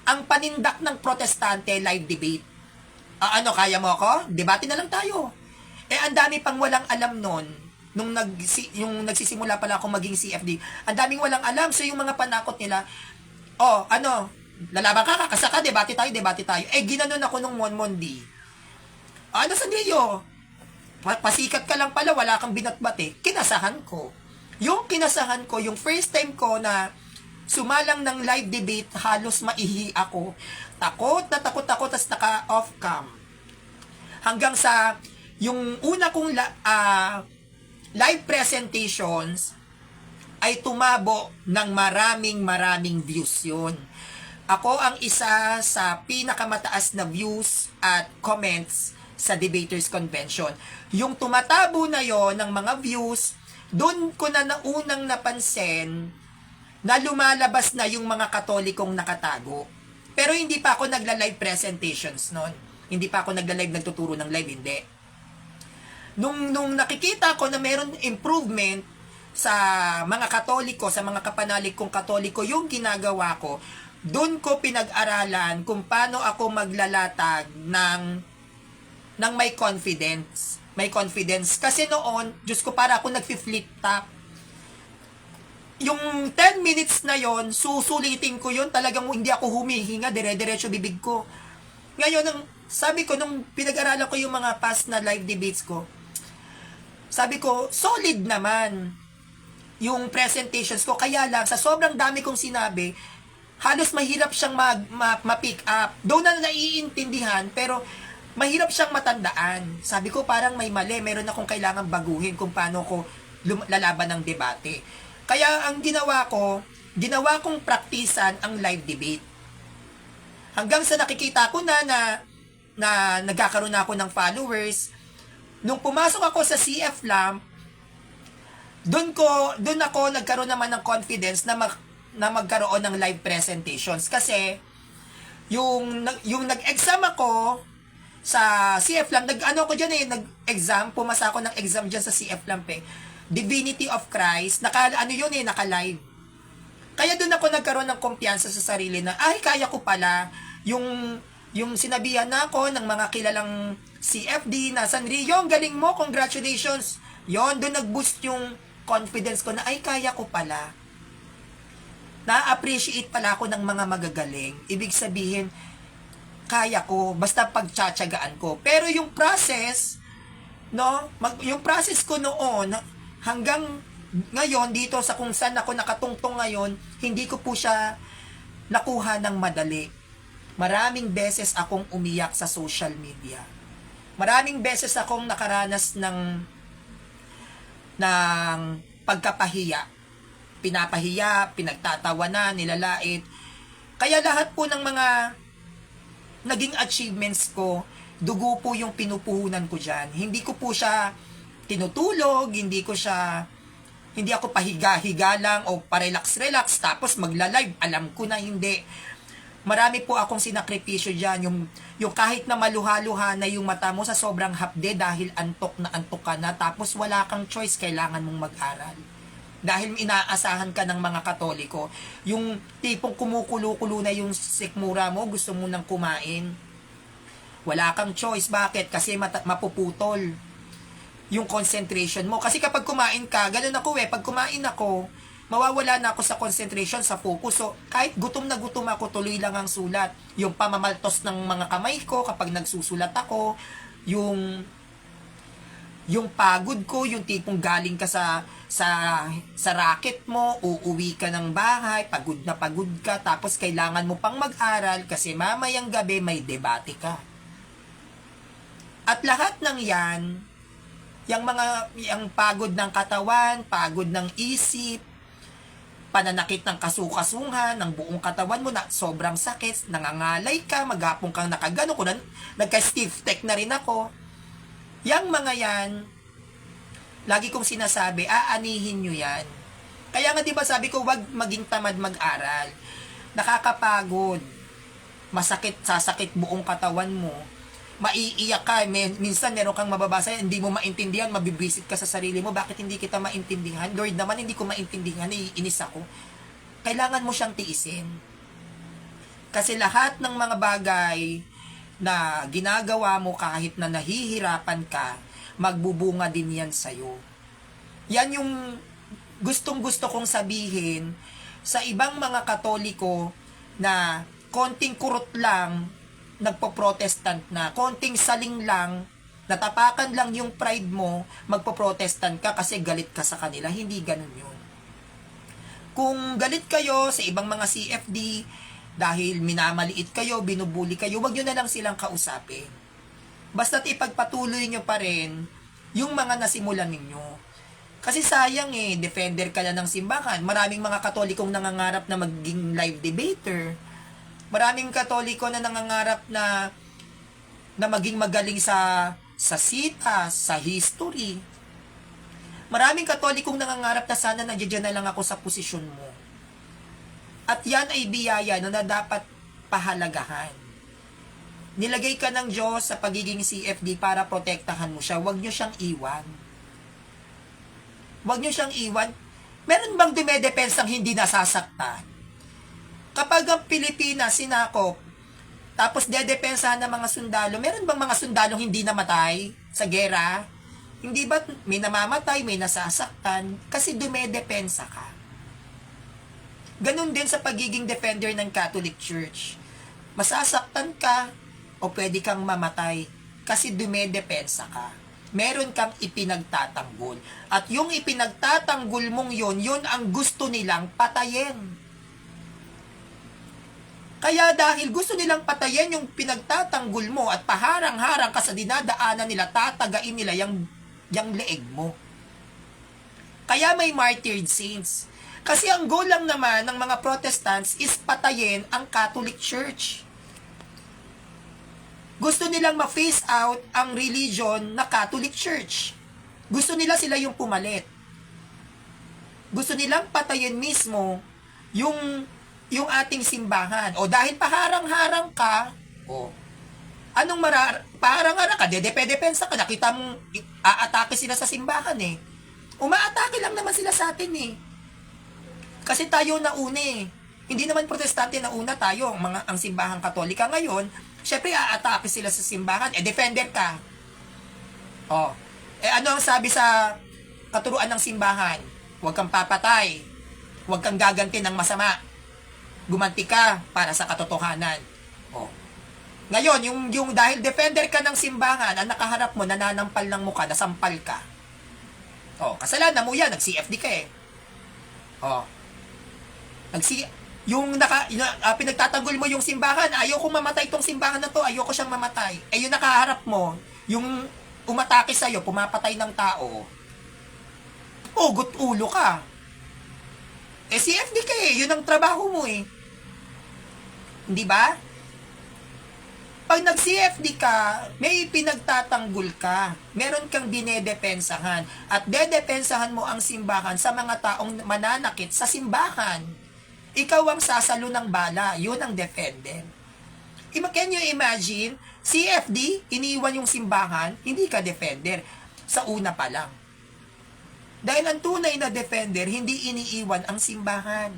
ang panindak ng Protestante, live debate. Kaya mo ako? Debate na lang tayo. Ang dami pang walang alam nun, yung nagsisimula pala ako maging CFD, ang daming walang alam. So yung mga panakot nila, lalaban ka, kakasa ka, debate tayo. Ginanon ako nung Monmon D. Sandillo, pasikat ka lang pala, wala kang binatbat Kinasahan ko. Yung first time ko na sumalang ng live debate, halos maihi ako. Takot, tas naka-off cam. Hanggang sa, yung una kong live presentations, ay tumabo ng maraming views yun. Ako ang isa sa pinakamataas na views at comments sa Debaters Convention. Yung tumatabo na yon ng mga views, doon ko na naunang napansin na lumalabas na yung mga Katolikong nakatago. Pero hindi pa ako nagla-live presentations noon. Hindi pa ako nagla-live, nagtuturo ng live, hindi. Nung nakikita ko na meron improvement sa mga Katoliko, sa mga kapanalig kong Katoliko, yung ginagawa ko, doon ko pinag-aralan kung paano ako maglalatag ng may confidence. May confidence. Kasi noon, Diyos ko, para ako nag-flip top. Yung 10 minutes na yon, susulitin ko yon, talagang hindi ako humihinga, dire-diretso bibig ko. Ngayon, sabi ko, nung pinag-aralan ko yung mga past na live debates ko, sabi ko, solid naman yung presentations ko. Kaya lang, sa sobrang dami kong sinabi, halos mahirap siyang ma-pick up. Doon na naiintindihan, pero mahirap siyang matandaan. Sabi ko, parang may mali. Meron akong kailangan baguhin kung paano ko lalaban ng debate. Kaya ang ginawa kong praktisan ang live debate. Hanggang sa nakikita ko na nagkakaroon ako ng followers. Nung pumasok ako sa CF Lamp, doon ako nagkaroon naman ng confidence na magkaroon ng live presentations. Kasi yung nag-exam ako sa CF Lamp, nag-exam, pumasa ako ng exam dyan sa CF Lamp Divinity of Christ, naka-live. Kaya doon ako nagkaroon ng kumpiyansa sa sarili na, kaya ko pala. Yung sinabihan na ako ng mga kilalang CFD na, Sanrio, galing mo, congratulations. Doon nag-boost yung confidence ko na, kaya ko pala. Na-appreciate pala ako ng mga magagaling. Ibig sabihin, kaya ko, basta pagtsatsagaan ko. Pero yung process, yung process ko noon, hanggang ngayon, dito sa kung saan ako nakatungtong ngayon, hindi ko po siya nakuha ng madali. Maraming beses akong umiyak sa social media. Maraming beses akong nakaranas ng pagkapahiya. Pinapahiya, pinagtatawanan, nilalait. Kaya lahat po ng mga naging achievements ko, dugo po yung pinupuhunan ko dyan. Hindi ko po siya tinutulog, hindi ako pahiga-higa lang o pa-relax-relax tapos magla-live. Alam ko na hindi. Marami po akong sinakripisyo dyan. Yung kahit na maluha-luha na yung mata mo sa sobrang hapde dahil antok ka na, tapos wala kang choice, kailangan mong mag-aral. Dahil inaasahan ka ng mga Katoliko. Yung tipong kumukulo-kulo na yung sikmura mo, gusto mo nang kumain. Wala kang choice. Bakit? Kasi mapuputol yung concentration mo. Kasi kapag kumain ka, ganun ako pag kumain ako, mawawala na ako sa concentration, sa focus. So, kahit gutom na gutom ako, tuloy lang ang sulat. Yung pamamaltos ng mga kamay ko kapag nagsusulat ako, yung Yung pagod ko, yung tipong galing ka sa racket mo, uuwi ka ng bahay, pagod na pagod ka, tapos kailangan mo pang mag-aral kasi mamayang gabi may debate ka. At lahat ng yan, yung pagod ng katawan, pagod ng isip, pananakit ng kasukasuhan, ng buong katawan mo na sobrang sakit, nangangalay ka, maghapon kang nakagano, kung nagka-stiff neck na rin ako. Yang mga yan, lagi kong sinasabi, aanihin nyo yan. Kaya nga diba sabi ko, wag maging tamad mag-aral. Nakakapagod. Masakit, sasakit buong katawan mo. Maiiyak ka. Minsan meron kang mababasa, hindi mo maintindihan, mabibwisit ka sa sarili mo. Bakit hindi kita maintindihan? Lord naman, hindi ko maintindihan. Iinis ako. Kailangan mo siyang tiisin. Kasi lahat ng mga bagay na ginagawa mo kahit na nahihirapan ka, magbubunga din yan sa'yo. Yan yung gustong-gusto kong sabihin sa ibang mga Katoliko na konting kurot lang, nagpo-protestant na, konting saling lang, natapakan lang yung pride mo, magpo-protestant ka kasi galit ka sa kanila. Hindi ganun yun. Kung galit kayo sa ibang mga CFD, dahil minamaliit kayo, binubuli kayo, wag nyo na lang silang kausapin. Basta't ipagpatuloy nyo pa rin yung mga nasimulan ninyo. Kasi sayang defender ka na ng simbahan. Maraming mga Katolikong nangangarap na maging live debater. Maraming Katoliko na nangangarap na maging magaling sa sita, sa history. Maraming Katolikong nangangarap na sana nandiyan na lang ako sa posisyon mo. At yan ay biyaya na dapat pahalagahan. Nilagay ka ng Diyos sa pagiging CFD para protektahan mo siya. Huwag nyo siyang iwan. Huwag nyo siyang iwan. Meron bang dumedepensang hindi nasasaktan? Kapag ang Pilipinas sinakop, tapos dedepensahan ng mga sundalo, meron bang mga sundalo hindi namatay sa gera? Hindi ba may namamatay, may nasasaktan? Kasi dumedepensa ka. Ganon din sa pagiging defender ng Catholic Church. Masasaktan ka o pwede kang mamatay kasi dumedepensa ka. Meron kang ipinagtatanggol. At yung ipinagtatanggol mong yun ang gusto nilang patayin. Kaya dahil gusto nilang patayin yung pinagtatanggol mo at paharang-harang ka sa dinadaanan nila, tatagain nila yung leeg mo. Kaya may martyred saints. Kasi ang goal lang naman ng mga Protestants is patayin ang Catholic Church. Gusto nilang ma-phase out ang religion na Catholic Church. Gusto nila sila yung pumalit. Gusto nilang patayin mismo yung ating simbahan. O dahil paharang-harang ka, paharang-harang ka, dedepensa ka, nakita mong aatake sila sa simbahan Umaatake lang naman sila sa atin Kasi tayo nauna Hindi naman protestante na una tayo, ang simbahang Katolika ngayon, syempre aatake sila sa simbahan, defender ka. Ano ang sabi sa katuruan ng simbahan? Huwag kang papatay, huwag kang gaganti ng masama. Gumanti ka para sa katotohanan. Ngayon, yung dahil defender ka ng simbahan, ang nakaharap mo, nananampal ng mukha, nasampal ka. Kasalanan mo yan, nag-CFD ka pinagtatanggol mo yung simbahan, ayoko mamatay tong simbahan na to, ayoko siyang mamatay. Yung nakaharap mo, yung umatake sa'yo, pumapatay ng tao, ugot ulo ka. CFD ka yun ang trabaho mo Hindi ba? Pag nag-CFD ka, may pinagtatanggol ka. Meron kang dinedepensahan. At dedepensahan mo ang simbahan sa mga taong mananakit sa simbahan. Ikaw ang sasalo ng bala. Yun ang defender. Can you imagine? CFD, iniwan yung simbahan, hindi ka defender. Sa una pa lang. Dahil ang tunay na defender, hindi iniiwan ang simbahan.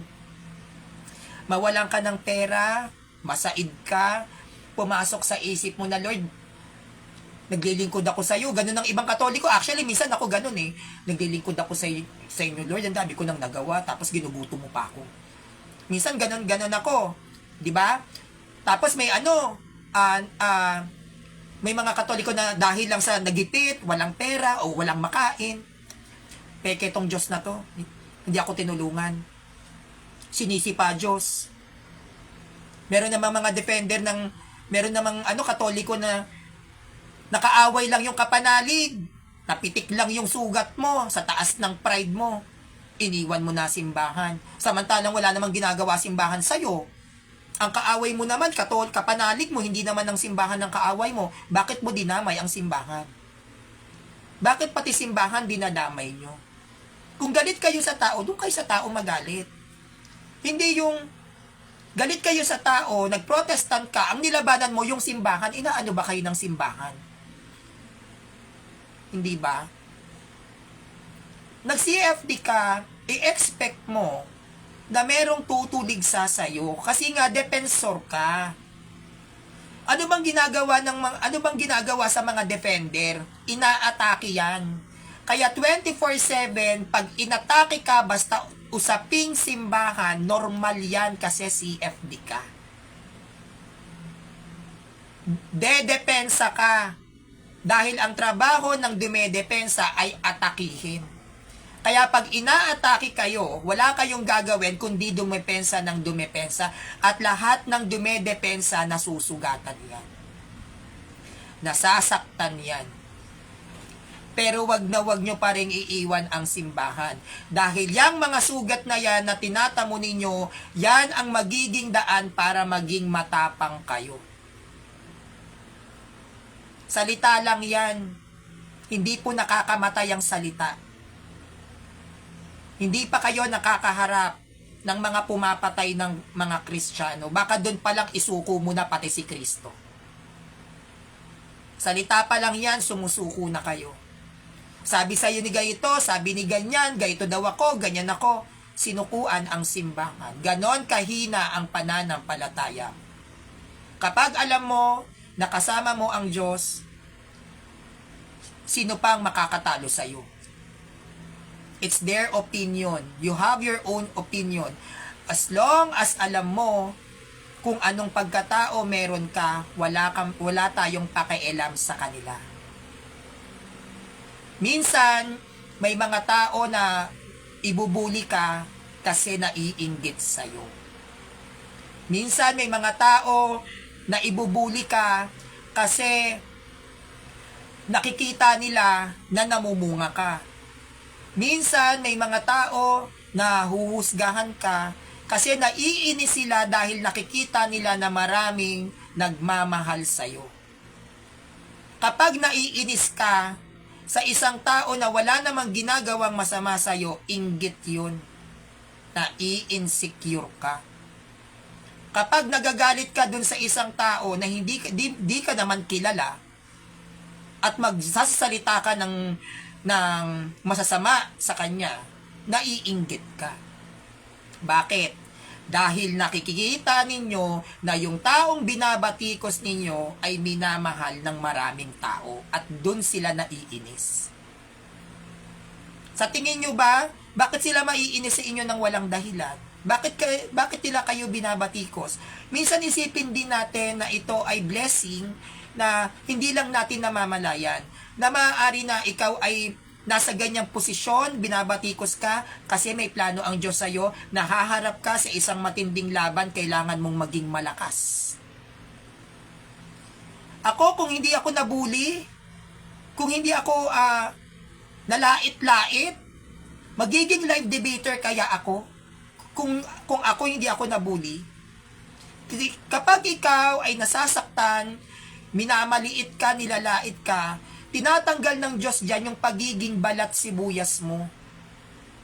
Mawalan ka ng pera, masaid ka, pumasok sa isip mo na, Lord, naglilingkod ako sa iyo. Ganun ang ibang Katoliko. Actually, minsan ako ganun Naglilingkod ako sa inyo, Lord. Ang dami ko nang nagawa, tapos ginuguto mo pa ako. Minsan ganun ako. Di ba? Tapos may May mga Katoliko na dahil lang sa nagipit, walang pera, o walang makain, peke tong Diyos na to. Hindi ako tinulungan. Sinisi pa Diyos. Meron namang mga defender ng, meron namang Katoliko na nakaaway lang yung kapanalig. Napitik lang yung sugat mo sa taas ng pride mo. Iniwan mo na simbahan. Samantalang wala namang ginagawa simbahan sa'yo. Ang kaaway mo naman, kapanalig mo, hindi naman ang simbahan ng kaaway mo. Bakit mo dinamay ang simbahan? Bakit pati simbahan dinadamay nyo? Kung galit kayo sa tao, doon kayo sa tao magalit. Hindi yung galit kayo sa tao, nagprotestant ka, ang nilabanan mo yung simbahan, inaano ba kayo ng simbahan? Hindi ba? Nag-CFD ka, i-expect mo na merong tutulig sa'yo kasi nga defensor ka. Ano bang ginagawa sa mga defender? Inaatake yan. Kaya 24/7 pag inatake ka basta usaping simbahan, normal yan kasi CFD ka. Dedepensa ka dahil ang trabaho ng dumedepensa ay atakihin. Kaya pag inaatake kayo, wala kayong gagawin kundi dumepensa ng dumepensa at lahat ng dumedepensa nasusugatan yan. Nasasaktan yan. Pero wag nyo pa rin iiwan ang simbahan. Dahil yung mga sugat na yan na tinatamo ninyo, yan ang magiging daan para maging matapang kayo. Salita lang yan. Hindi po nakakamatay ang salita. Hindi pa kayo nakakaharap ng mga pumapatay ng mga Kristiyano. Baka doon palang isuko mo na pati si Kristo. Salita pa lang yan, sumusuko na kayo. Sabi sa'yo ni ganito, sabi ni ganyan, ganito daw ako, ganyan ako. Sinukuan ang simbahan. Ganon kahina ang pananampalataya. Kapag alam mo na kasama mo ang Diyos, sino pang makakatalo sa'yo? It's their opinion. You have your own opinion. As long as alam mo kung anong pagkatao meron ka, wala tayong pakialam sa kanila. Minsan, may mga tao na ibubuli ka kasi naiinggit sa'yo. Minsan, may mga tao na ibubuli ka kasi nakikita nila na namumunga ka. Minsan, may mga tao na huhusgahan ka kasi naiinis sila dahil nakikita nila na maraming nagmamahal sa'yo. Kapag naiinis ka sa isang tao na wala namang ginagawang masama sa'yo, inggit yun. Nai-insecure ka. Kapag nagagalit ka dun sa isang tao na di ka naman kilala at magsasalita ka ng masasama sa kanya, naiinggit ka. Bakit? Dahil nakikita ninyo na yung taong binabatikos ninyo ay minamahal ng maraming tao at dun sila naiinis. Sa tingin nyo ba, bakit sila maiinis sa inyo ng walang dahilan? Bakit nila kayo binabatikos? Minsan isipin din natin na ito ay blessing na hindi lang natin namamalayan. Na maaari na ikaw ay nasa ganyang posisyon, binabatikos ka kasi may plano ang Diyos sa'yo, nahaharap ka sa isang matinding laban, kailangan mong maging malakas. Ako, kung hindi ako nabuli, kung hindi ako nalait-lait, magiging live debater kaya ako, kung ako hindi ako nabuli. Kapag ikaw ay nasasaktan, minamaliit ka, nilalait ka, tinatanggal ng Diyos dyan yung pagiging balat sibuyas mo.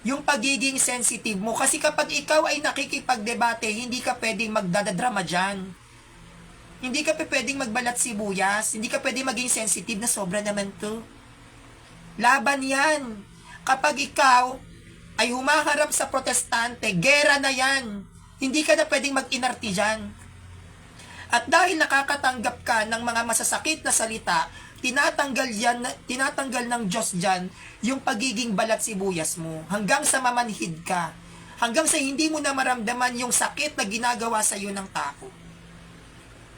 Yung pagiging sensitive mo. Kasi kapag ikaw ay nakikipagdebate, hindi ka pwedeng magdadadrama dyan. Hindi ka pwedeng magbalat sibuyas. Hindi ka pwedeng maging sensitive na sobra naman to. Laban yan. Kapag ikaw ay humaharap sa protestante, gera na yan. Hindi ka na pwedeng mag-inarti dyan. At dahil nakakatanggap ka ng mga masasakit na salita, tinatanggal ng Diyos dyan yung pagiging balat sibuyas mo hanggang sa mamanhid ka, hanggang sa hindi mo na maramdaman yung sakit na ginagawa sa iyo ng tao.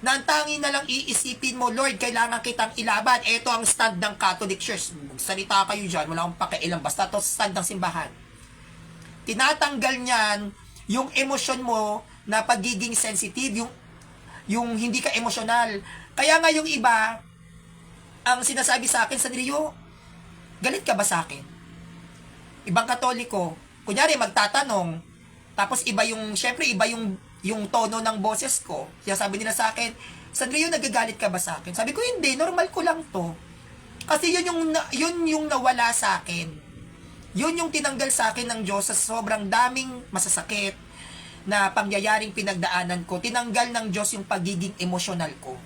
na ang tangi na lang iisipin mo, Lord, kailangan kitang ilaban. Ito ang stand ng Catholic Church. Salita kayo dyan, wala akong pakialam. Basta ito stand ng simbahan. Tinatanggal niyan yung emosyon mo na pagiging sensitive, yung hindi ka emosyonal. Kaya nga yung iba, ang sinasabi sa akin, Sandrio, galit ka ba sa akin? Ibang Katoliko, kunyari magtatanong, tapos iba yung, syempre iba yung tono ng boses ko. Kaya sabi nila sa akin, Sandrio, nagagalit ka ba sa akin? Sabi ko, hindi, normal ko lang to. Kasi yun yung nawala sa akin. Yun yung tinanggal sa akin ng Diyos sa sobrang daming masasakit na pangyayaring pinagdaanan ko. Tinanggal ng Diyos yung pagiging emosyonal ko.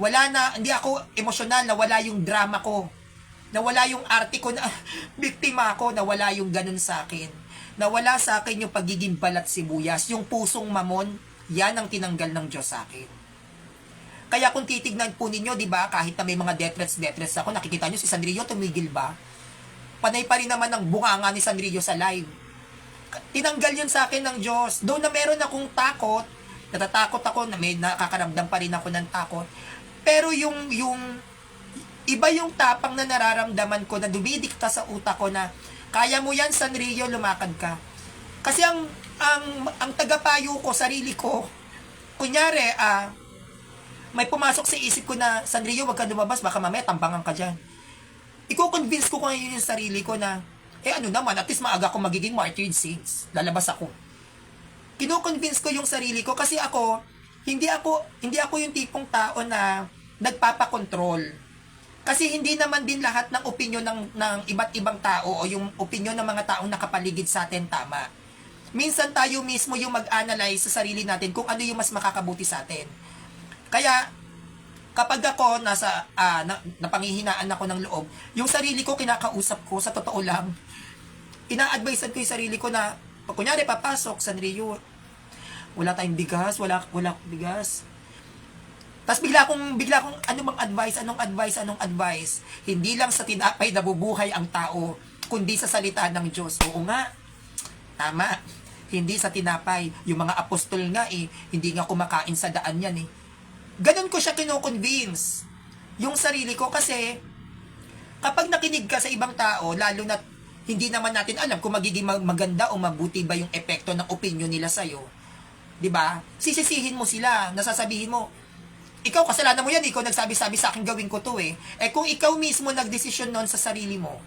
Wala na, hindi ako emosyonal, nawala yung drama ko. Nawala yung arte ko na biktima ako, nawala yung ganun sa akin. Nawala sa akin yung pagiging balat sibuyas, yung pusong mamon, yan ang tinanggal ng Diyos sa akin. Kaya kung titignan po ninyo, di ba, kahit na may mga death threats ako, nakikita nyo si Sandrio, tumigil ba? Panay pa rin naman ang bunganga ni Sandrio sa live. Tinanggal yun sa akin ng Diyos. Doon na meron akong takot, natatakot ako, na may nakakaramdam pa rin ako ng takot. Pero yung iba yung tapang na nararamdaman ko na dumidikta sa utak ko na kaya mo yan, Sandrio, lumakad ka. Kasi ang tagapayo ko, sarili ko, kunyari, may pumasok sa isip ko na, Sandrio, wag ka lumabas, baka mamaya tambangan ka dyan. Iko-convince ko ngayon yung sarili ko na, ano naman, at least maaga ako magiging martyred saints. Lalabas ako. Kino-convince ko yung sarili ko kasi hindi ako yung tipong tao na nagpapakontrol. Kasi hindi naman din lahat ng opinyon ng iba't ibang tao o yung opinyon ng mga taong nakapaligid sa atin tama. Minsan tayo mismo yung mag-analyze sa sarili natin kung ano yung mas makakabuti sa atin. Kaya, kapag ako napanghihinaan ako ng loob, yung sarili ko kinakausap ko, sa totoo lang, ina-advisean ko yung sarili ko na, kunyari papasok, Sandrio, wala tayong bigas, wala bigas. Tapos bigla kong, anong advice? Hindi lang sa tinapay nabubuhay ang tao, kundi sa salita ng Diyos. Oo nga, tama. Hindi sa tinapay. Yung mga apostol nga hindi nga kumakain sa daan yan Ganon ko siya kino-convince. Yung sarili ko kasi, kapag nakinig ka sa ibang tao, lalo na hindi naman natin alam kung magiging maganda o mabuti ba yung epekto ng opinion nila sa'yo. Diba? Sisisihin mo sila, nasasabihin mo, ikaw, kasalanan mo yan, ikaw nagsabi-sabi sa akin gawin ko to kung ikaw mismo nagdesisyon nun sa sarili mo,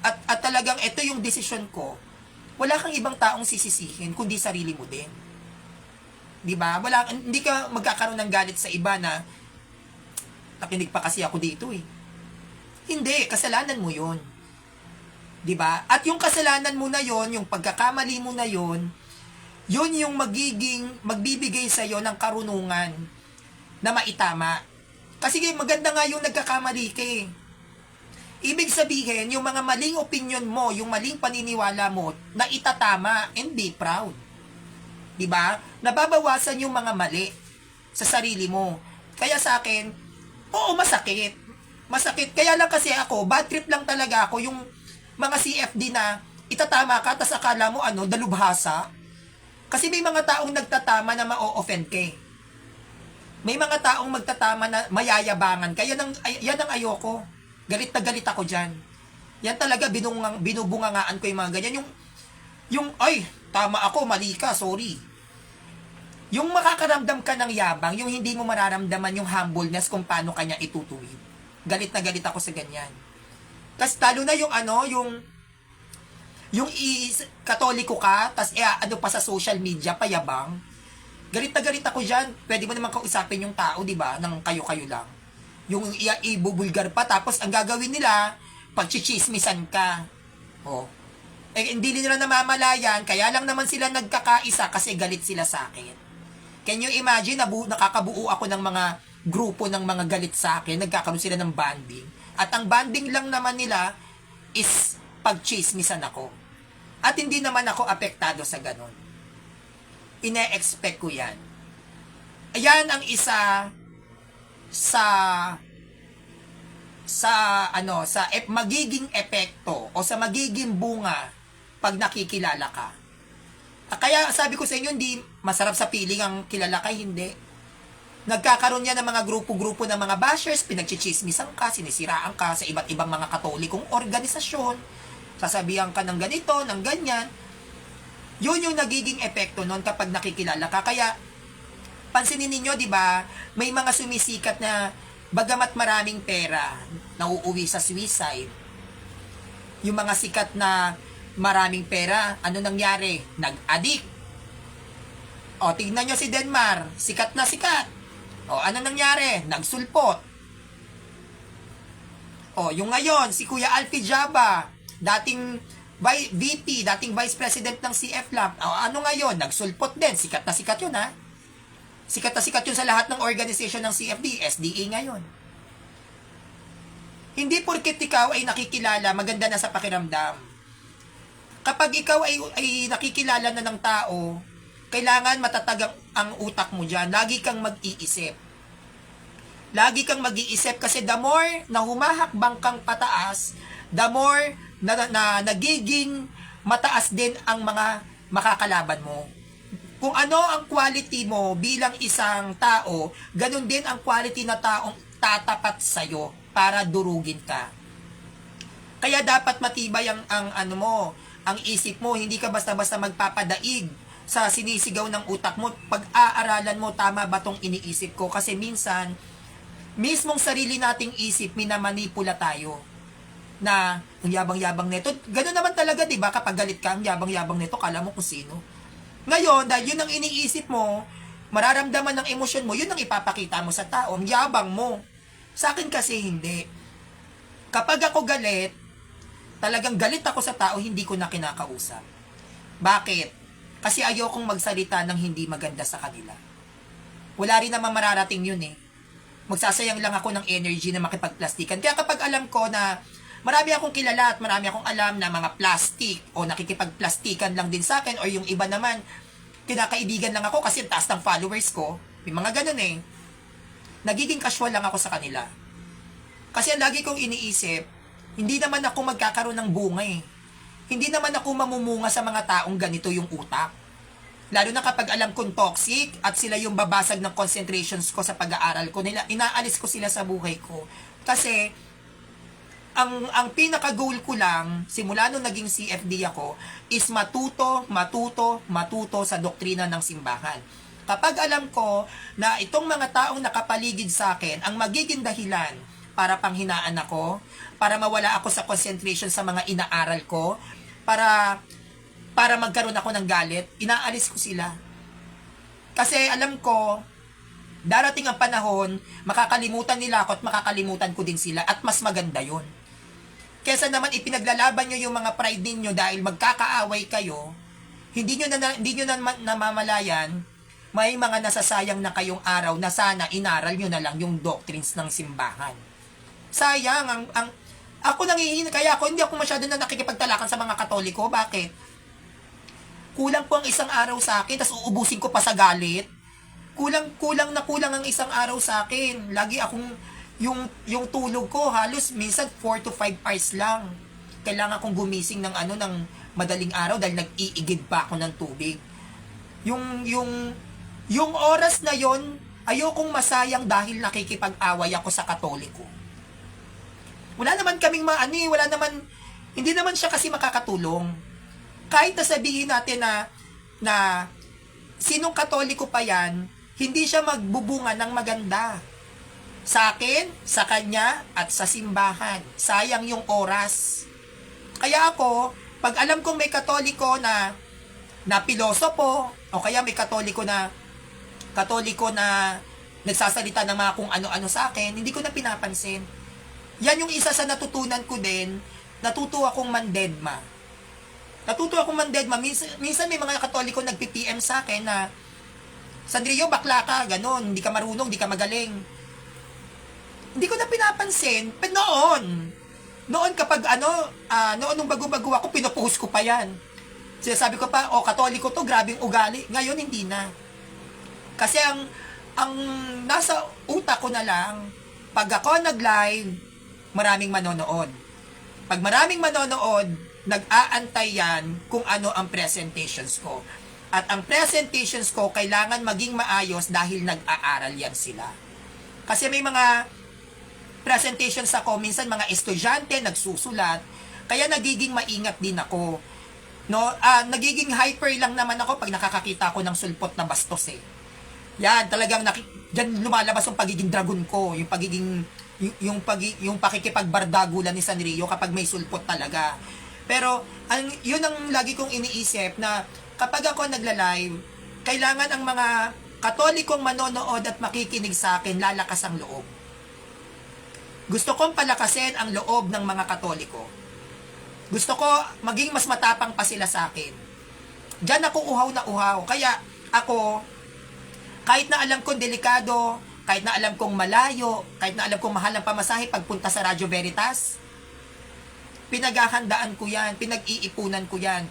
at talagang ito yung desisyon ko, wala kang ibang taong sisisihin, kundi sarili mo din. Diba? Hindi ka magkakaroon ng galit sa iba na nakinig pa kasi ako dito Hindi, kasalanan mo yun. Diba? At yung kasalanan mo na yon, yung pagkakamali mo na yon, yun yung magbibigay sa'yo ng karunungan na maitama. Kasi maganda nga yung nagkakamali ka Ibig sabihin, yung mga maling opinion mo, yung maling paniniwala mo, na itatama and be proud. Diba? Nababawasan yung mga mali sa sarili mo. Kaya sa akin, oo, masakit. Masakit. Kaya lang kasi ako, bad trip lang talaga ako yung mga CFD na itatama ka, tas akala mo dalubhasa. Kasi may mga taong nagtatama na ma-offend ka May mga taong magtatama na mayayabangan. Kaya yan ang ayoko. Galit na galit ako dyan. Yan talaga, binubungangaan ko yung mga ganyan. Yung ay, tama ako, mali ka, sorry. Yung makakaramdam ka ng yabang, yung hindi mo mararamdaman yung humbleness kung paano kanya itutuwid. Galit na galit ako sa ganyan. Kasi talo na yung katoliko ka, tas pa sa social media, payabang. Galit na galit ako dyan. Pwede mo naman kausapin yung tao, di ba? Nang kayo-kayo lang. Yung ibubulgar pa, tapos ang gagawin nila, pagchichismisan ka. Hindi nila namamalayan, kaya lang naman sila nagkakaisa kasi galit sila sa akin. Can you imagine, nakakabuo ako ng mga grupo ng mga galit sa akin, nagkakaroon sila ng banding. At ang banding lang naman nila is pagchismisan ako. At hindi naman ako apektado sa ganon. Ine-expect ko yan. Ayan ang isa sa magiging epekto o sa magiging bunga pag nakikilala ka. Kaya sabi ko sa inyo, hindi masarap sa piling ang kilala ka, hindi. Nagkakaroon yan ng mga grupo-grupo ng mga bashers, pinagchichismisan ka, sinisiraan ka sa iba't ibang mga katolikong organisasyon, sasabihan ka ng ganito, ng ganyan. Yun yung nagiging epekto nun kapag nakikilala ka. Kaya, pansinin ninyo, di ba, may mga sumisikat na bagamat maraming pera, nauuwi sa suicide. Yung mga sikat na maraming pera, ano nangyari? Nag-addict. O, tignan nyo si Denmar, sikat na sikat. O, ano nangyari? Nagsulpot. O, yung ngayon, si Kuya Alfie Jaba, dating VP, dating Vice President ng CFLAP. O, ano ngayon? Nagsulpot din. Sikat na sikat yun, ha? Sikat na sikat yun sa lahat ng organization ng CFD, SDA ngayon. Hindi porket ikaw ay nakikilala, maganda na sa pakiramdam. Kapag ikaw ay nakikilala na ng tao, kailangan matatag ang utak mo dyan. Lagi kang mag-iisip. Lagi kang mag-iisip kasi the more na humahakbang kang pataas, the more na nagiging mataas din ang mga makakalaban mo. Kung ano ang quality mo bilang isang tao, ganun din ang quality na taong tatapat sa'yo para durugin ka. Kaya dapat matibay ang ano mo, ang isip mo, hindi ka basta-basta magpapadaig sa sinisigaw ng utak mo. Pag-aaralan mo, tama ba tong iniisip ko? Kasi minsan, mismong sarili nating isip, minamanipula tayo. Na, ang yabang-yabang nito. Ganun naman talaga, di ba? Kapag galit ka, ang yabang-yabang nito, kala mo kung sino. Ngayon, dahil yun ang iniisip mo, mararamdaman ng emosyon mo, yun ang ipapakita mo sa tao, ang yabang mo. Sa akin kasi hindi. Kapag ako galit, talagang galit ako sa tao, hindi ko na kinakausap. Bakit? Kasi ayokong magsalita ng hindi maganda sa kanila. Wala rin naman mararating yun eh. Magsasayang lang ako ng energy na makipagplastikan. Kaya kapag alam ko na marami akong kilala at marami akong alam na mga plastic o nakikipagplastikan lang din sa akin o yung iba naman, kinakaibigan lang ako kasi taas ng followers ko. May mga ganun eh. Nagiging casual lang ako sa kanila. Kasi ang lagi kong iniisip, hindi naman ako magkakaroon ng bunga eh. Hindi naman ako mamumunga sa mga taong ganito yung utak. Lalo na kapag alam kong toxic at sila yung babasag ng concentrations ko sa pag-aaral ko, inaalis ko sila sa buhay ko. Kasi, ang pinaka-goal ko lang, simula nung naging CFD ako, is matuto sa doktrina ng simbahan. Kapag alam ko na itong mga taong nakapaligid sa akin, ang magiging dahilan para panghinaan ako, para mawala ako sa concentration sa mga inaaral ko, para magkaroon ako ng galit, inaalis ko sila. Kasi alam ko, darating ang panahon, makakalimutan nila ako at makakalimutan ko din sila at mas maganda yun. Kesa naman ipinaglalaban nyo yung mga pride ninyo dahil magkakaaway kayo, hindi nyo na namamalayan, may mga nasasayang na kayong araw na sana inaral nyo na lang yung doctrines ng simbahan. Sayang, ako kaya ako hindi ako masyado na nakikipagtalakan sa mga Katoliko. Bakit? Kulang po ang isang araw sa akin, tapos uubusin ko pa sa galit. Kulang ang isang araw sa akin. Lagi akong, yung tulog ko, halos minsan 4 to 5 hours lang. Kailangan kong gumising ng madaling araw dahil nag-iigid pa ako ng tubig. Yung oras na yon, ayokong masayang dahil nakikipag-away ako sa Katoliko. Wala naman kaming hindi naman siya kasi makakatulong. Kahit na sabihin natin na sinong Katoliko pa yan, hindi siya magbubunga ng maganda. Sa akin, sa kanya, at sa simbahan. Sayang yung oras. Kaya ako, pag alam kong may Katoliko na pilosopo, o kaya may Katoliko na nagsasalita ng mga kung ano-ano sa akin, hindi ko na pinapansin. Yan yung isa sa natutunan ko din, natuto akong mandedma. Minsan may mga Katoliko nagpi-PM sa akin na, Sandrio, bakla ka, ganon, hindi ka marunong, hindi ka magaling. Hindi ko na pinapansin, pero noon kapag noon nung bago-bago ako, pinopost ko pa yan. Sinasabi ko pa, Katoliko to, grabing ugali. Ngayon, hindi na. Kasi ang nasa utak ko na lang, pag ako nag-live, maraming manonood. Pag maraming manonood, nag-aantay yan kung ano ang presentations ko. At ang presentations ko, kailangan maging maayos dahil nag-aaral yan sila. Kasi may mga presentations ako, minsan mga estudyante nagsusulat, kaya nagiging maingat din ako. No, nagiging hyper lang naman ako pag nakakakita ako ng sulpot na bastos eh. Yan, talagang diyan lumalabas yung pagiging dragon ko, yung pagiging yung pakikipagbardagulan ni Sanrio kapag may sulpot talaga. Pero yun ang lagi kong iniisip na kapag ako nagla-live, kailangan ang mga Katolikong manonood at makikinig sa akin lalakas ang loob. Gusto kong palakasin ang loob ng mga Katoliko. Gusto ko maging mas matapang pa sila sa akin. Diyan ako uhaw na uhaw. Kaya ako, kahit na alam kong delikado, kahit na alam kong malayo, kahit na alam kong mahal ang pamasahe pagpunta sa Radyo Veritas, pinaghahandaan ko yan, pinag-iipunan ko yan.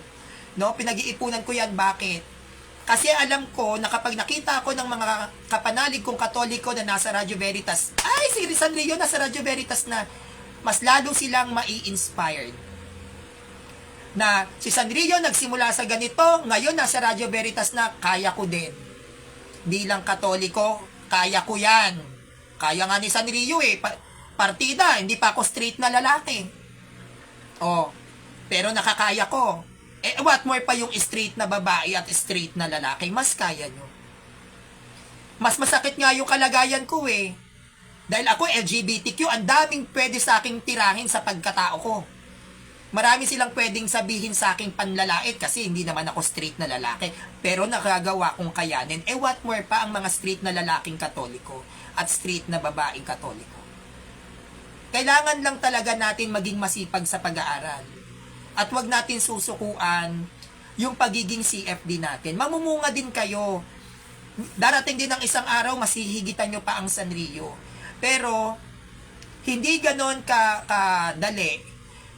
No? Pinag-iipunan ko yan, bakit? Kasi alam ko na kapag nakita ako ng mga kapanalig kong Katoliko na nasa Radyo Veritas, ay, si Sanrio nasa Radyo Veritas na, mas lalo silang mai-inspired. Na si Sanrio nagsimula sa ganito, ngayon nasa Radyo Veritas na, kaya ko din. Bilang Katoliko, kaya ko yan. Kaya nga ni Sanrio eh, partida, hindi pa ako straight na lalaki. Oh, pero nakakaya ko. Eh, what more pa yung straight na babae at straight na lalaki, mas kaya nyo. Mas masakit nga yung kalagayan ko eh. Dahil ako LGBTQ, ang daming pwede sa aking tirahin sa pagkatao ko. Marami silang pwedeng sabihin sa aking panlalait kasi hindi naman ako straight na lalaki. Pero nakagawa kong kayanin. Eh, what more pa ang mga straight na lalaking Katoliko at straight na babaeng Katoliko. Kailangan lang talaga natin maging masipag sa pag-aaral. At wag natin susukuan yung pagiging CFD natin. Mamumunga din kayo. Darating din ang isang araw, masihigitan nyo pa ang Sanrio. Pero, hindi ganon kadali.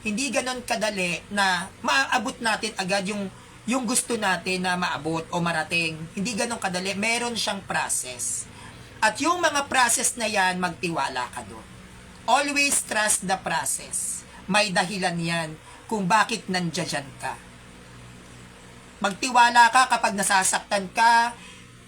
Hindi ganon kadali na maabot natin agad yung gusto natin na maabot o marating. Hindi ganon kadali. Meron siyang process. At yung mga process na yan, magtiwala ka doon. Always trust the process. May dahilan yan kung bakit nandiyan ka. Magtiwala ka kapag nasasaktan ka,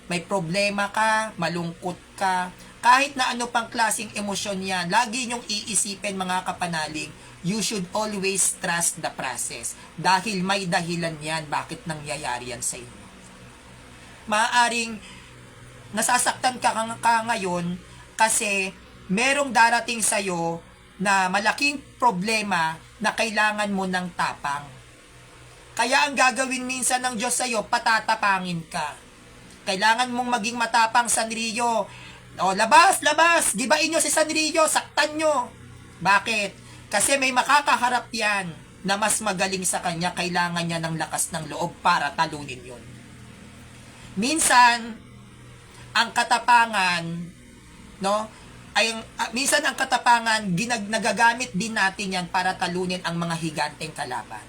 may problema ka, malungkot ka, kahit na ano pang klaseng emosyon yan, lagi nyong iisipin mga kapanalig, you should always trust the process. Dahil may dahilan yan bakit nangyayari yan sa inyo. Maaaring nasasaktan ka ngayon kasi merong darating sa'yo na malaking problema na kailangan mo ng tapang. Kaya ang gagawin minsan ng Diyos sa'yo, patatapangin ka. Kailangan mong maging matapang, Sanrio. O, labas! Gibain nyo si Sanrio, saktan nyo. Bakit? Kasi may makakaharap yan na mas magaling sa kanya, kailangan niya ng lakas ng loob para talunin yun. Minsan, ang katapangan, no? Minsan ang katapangan, nagagamit din natin yan para talunin ang mga higanteng kalaban.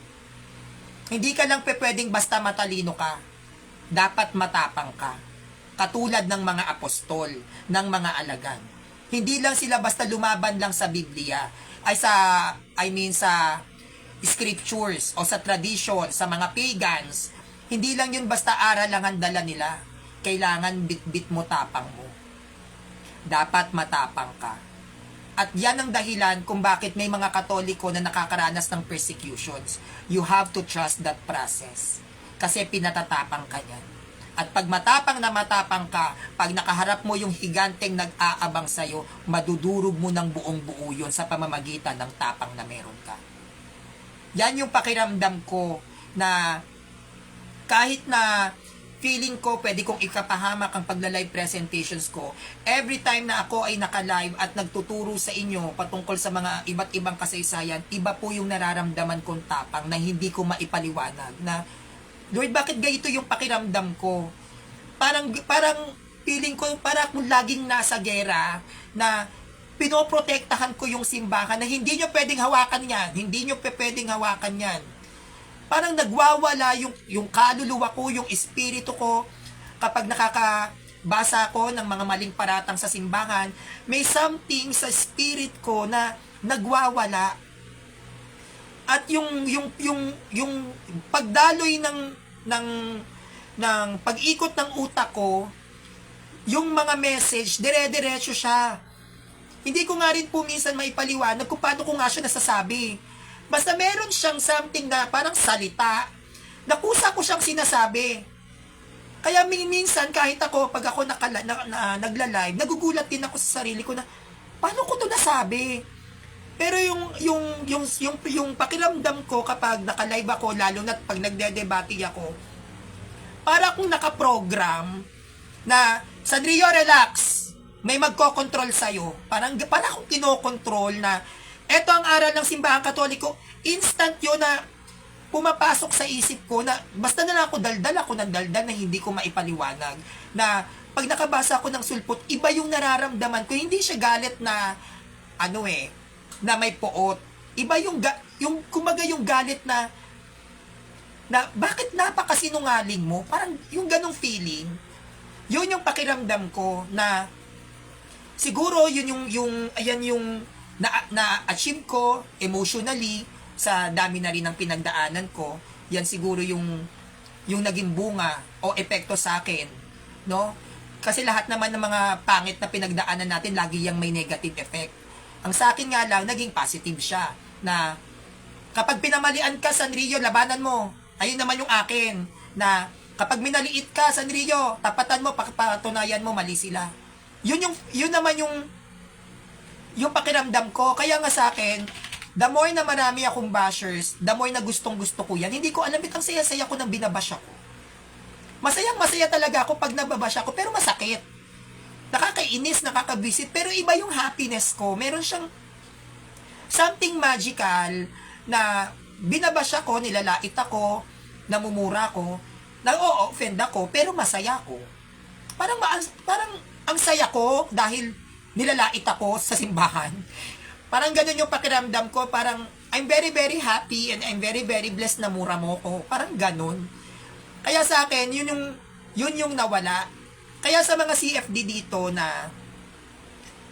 Hindi ka lang pwedeng basta matalino ka. Dapat matapang ka. Katulad ng mga apostol, ng mga alagad. Hindi lang sila basta lumaban lang sa Biblia, sa scriptures o sa tradition, sa mga pagans. Hindi lang yun basta aral lang ang dala nila. Kailangan bit-bit mo, tapang mo. Dapat matapang ka. At yan ang dahilan kung bakit may mga Katoliko na nakakaranas ng persecutions. You have to trust that process. Kasi pinatatapang ka niyan. At pag matapang ka, pag nakaharap mo yung higanteng nag-aabang sa'yo, madudurog mo ng buong buo yun sa pamamagitan ng tapang na meron ka. Yan yung pakiramdam ko na kahit na feeling ko, pwede kong ikapahamak ang pagla-live presentations ko. Every time na ako ay naka-live at nagtuturo sa inyo patungkol sa mga iba't ibang kasaysayan, iba po yung nararamdaman kong tapang na hindi ko maipaliwanag. Na, Lord, bakit ganito yung pakiramdam ko? Parang feeling ko, para akong laging nasa gera na pinoprotektahan ko yung simbahan na hindi nyo pwedeng hawakan yan. Hindi nyo pwedeng hawakan yan. Parang nagwawala yung kaluluwa ko, yung espiritu ko, kapag nakakabasa ko ng mga maling paratang sa simbahan, may something sa spirit ko na nagwawala. At yung pagdaloy ng pag-ikot ng utak ko, yung mga message, dire-diretso siya. Hindi ko nga rin po minsan maipaliwanag kung paano ko nga siya nasasabi. Basta meron siyang something na parang salita, na kusa ko siyang sinasabi. Kaya minsan kahit ako, pag ako nagla-live, nagugulat din ako sa sarili ko na, paano ko to nasabi? Pero yung pakiramdam ko kapag naka-live ako, lalo na pag nagde-debate ako, para akong nakaprogram na, Sanrio, relax, may magkokontrol sa'yo. Parang akong kinokontrol na, eto ang aral ng Simbahang Katoliko, instant yun na pumapasok sa isip ko na, basta na ako daldal na hindi ko maipaliwanag. Na, pag nakabasa ako ng sulpot, iba yung nararamdaman ko, hindi siya galit na, na may poot. Iba yung kumaga yung galit na bakit napakasinungaling mo? Parang yung ganong feeling, yun yung pakiramdam ko na siguro yun yung na-achieve ko emotionally sa dami na rin ng pinagdaanan ko. Yan siguro yung naging bunga o epekto sa akin, no? Kasi lahat naman ng mga pangit na pinagdaanan natin, lagi yang may negative effect. Ang sa akin nga lang, naging positive siya. Na kapag pinamalian ka, Sanrio, labanan mo. Ayun naman yung akin. Na kapag minaliit ka, Sanrio, tapatan mo, patunayan mo, mali sila. Yun naman yung pakiramdam ko. Kaya nga sa akin, the more na marami akong bashers, the more na gustong-gusto ko yan. Hindi ko alam, ang saya-saya ko nang binabash ako. Masayang-masaya talaga ako pag nababash ako, pero masakit. Nakakainis, nakakabisit, pero iba yung happiness ko. Meron siyang something magical na binabash ako, nilalait ako, namumura ko, na-offend ako, pero masaya ako. Parang ang saya ko dahil nilalait ako sa simbahan. Parang ganun yung pakiramdam ko, parang I'm very very happy and I'm very very blessed na mura mo ko. Parang ganun. Kaya sa akin, yun yung nawala. Kaya sa mga CFD dito na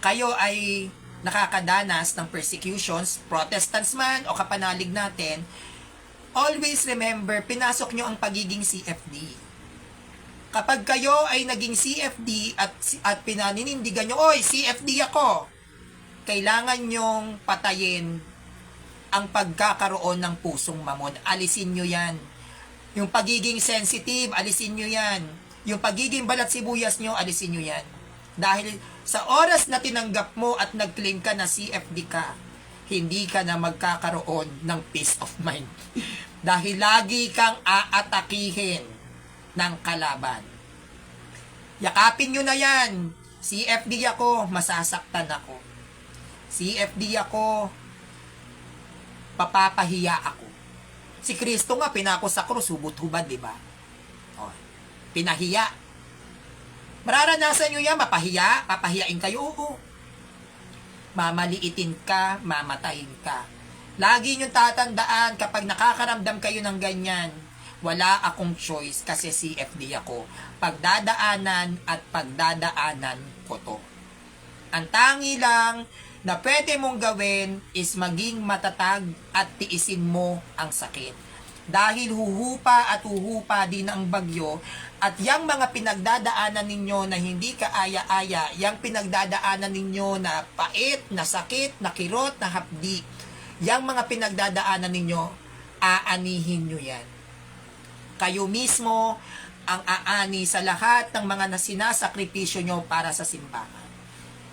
kayo ay nakakadanas ng persecutions, Protestants man o kapanalig natin, always remember, pinasok nyo ang pagiging CFD. Kapag kayo ay naging CFD at pinaninindigan nyo, oy, CFD ako, kailangan nyong patayin ang pagkakaroon ng pusong mamon. Alisin nyo yan. Yung pagiging sensitive, alisin nyo yan. Yung pagiging balat sibuyas nyo, alisin nyo yan. Dahil sa oras na tinanggap mo at nag-claim ka na CFD ka, hindi ka na magkakaroon ng peace of mind. Dahil lagi kang aatakihin ng kalaban. Yakapin nyo na yan. CFD ako, masasaktan ako. CFD ako, papapahiya ako. Si Kristo nga, pinako sa krus, hubot-hubad, di ba? O, pinahiya. Mararanasan nyo yan, mapahiya, papahiyain kayo, oo. Mamaliitin ka, mamatayin ka. Lagi nyo tatandaan, kapag nakakaramdam kayo ng ganyan, wala akong choice kasi CFD ako. Pagdadaanan at pagdadaanan ko to. Ang tangi lang na pwede mong gawin is maging matatag at tiisin mo ang sakit. Dahil huhupa at huhupa din ang bagyo at yang mga pinagdadaanan ninyo na hindi kaaya-aya, yang pinagdadaanan ninyo na pait, na sakit, na kirot, na hapdi, yang mga pinagdadaanan ninyo, aanihin nyo yan. Kayo mismo ang aani sa lahat ng mga sinasakripisyo nyo para sa simbahan.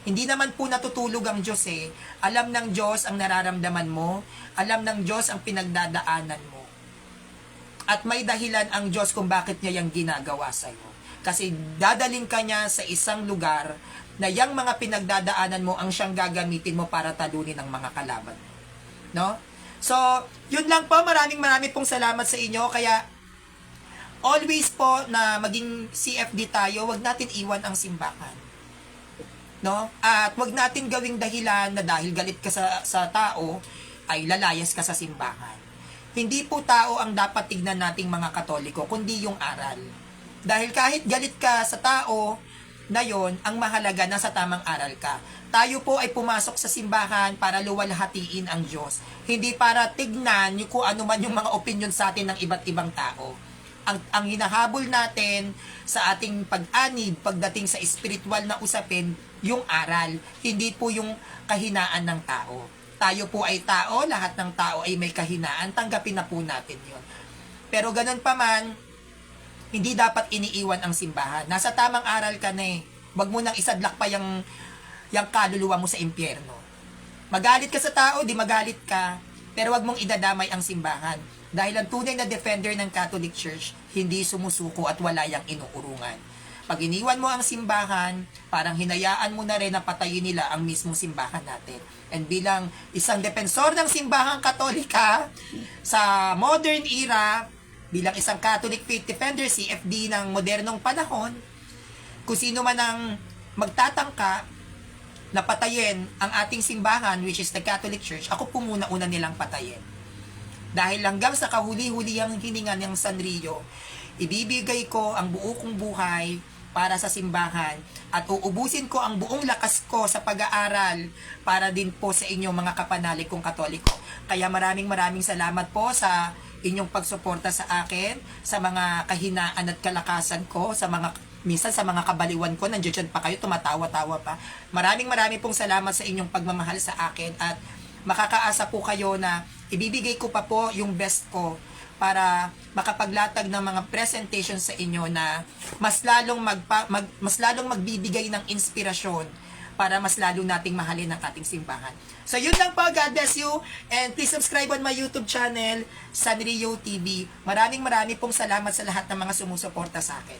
Hindi naman po natutulog ang Diyos eh. Alam ng Diyos ang nararamdaman mo. Alam ng Diyos ang pinagdadaanan mo. At may dahilan ang Diyos kung bakit niya yung ginagawa sa'yo. Kasi dadaling ka niya sa isang lugar na yung mga pinagdadaanan mo ang siyang gagamitin mo para talunin ang mga kalaban mo. No? So, yun lang po. Maraming pong salamat sa inyo. Kaya, always po na maging CFD tayo, wag natin iwan ang simbahan. No? At wag natin gawing dahilan na dahil galit ka sa tao, ay lalayas ka sa simbahan. Hindi po tao ang dapat tignan nating mga Katoliko, kundi yung aral. Dahil kahit galit ka sa tao na yon, ang mahalaga na sa tamang aral ka. Tayo po ay pumasok sa simbahan para luwalhatiin ang Diyos. Hindi para tignan kung ano man yung mga opinion sa atin ng iba't ibang tao. ang hinahabol natin sa ating pag-anib pagdating sa spiritual na usapin, yung aral, hindi po yung kahinaan ng tao. Tayo po ay tao, lahat ng tao ay may kahinaan, tanggapin na po natin yun. Pero ganun pa man, hindi dapat iniiwan ang simbahan. Nasa tamang aral ka na eh. Wag mo nang isadlak pa yung kaluluwa mo sa impyerno. Magalit ka sa tao, di magalit ka, pero wag mong idadamay ang simbahan. Dahil ang tunay na defender ng Catholic Church, hindi sumusuko at wala yang inuurungan. Pag iniwan mo ang simbahan, parang hinayaan mo na rin na patayin nila ang mismong simbahan natin. And bilang isang defensor ng simbahang Katolika sa modern era, bilang isang Catholic Faith Defender, CFD ng modernong panahon, kung sino man ang magtatangka na patayin ang ating simbahan, which is the Catholic Church, ako po muna una nilang patayin. Dahil hanggang sa kahuli-huli ang hininga ng Sanrio, ibibigay ko ang buo kong buhay para sa simbahan at uubusin ko ang buong lakas ko sa pag-aaral para din po sa inyo mga kapanalig kong Katoliko. Kaya maraming salamat po sa inyong pagsuporta sa akin, sa mga kahinaan at kalakasan ko, minsan sa mga kabaliwan ko, nandiyan pa kayo, tumatawa-tawa pa. Maraming pong salamat sa inyong pagmamahal sa akin at makakaasa po kayo na ibibigay ko pa po yung best ko para makapaglatag ng mga presentation sa inyo na mas lalong magbibigay ng inspirasyon para mas lalo nating mahalin ang ating simbahan. So yun lang po, God bless you, and please subscribe on my YouTube channel, Sanrio TV. Maraming pong salamat sa lahat ng mga sumusuporta sa akin.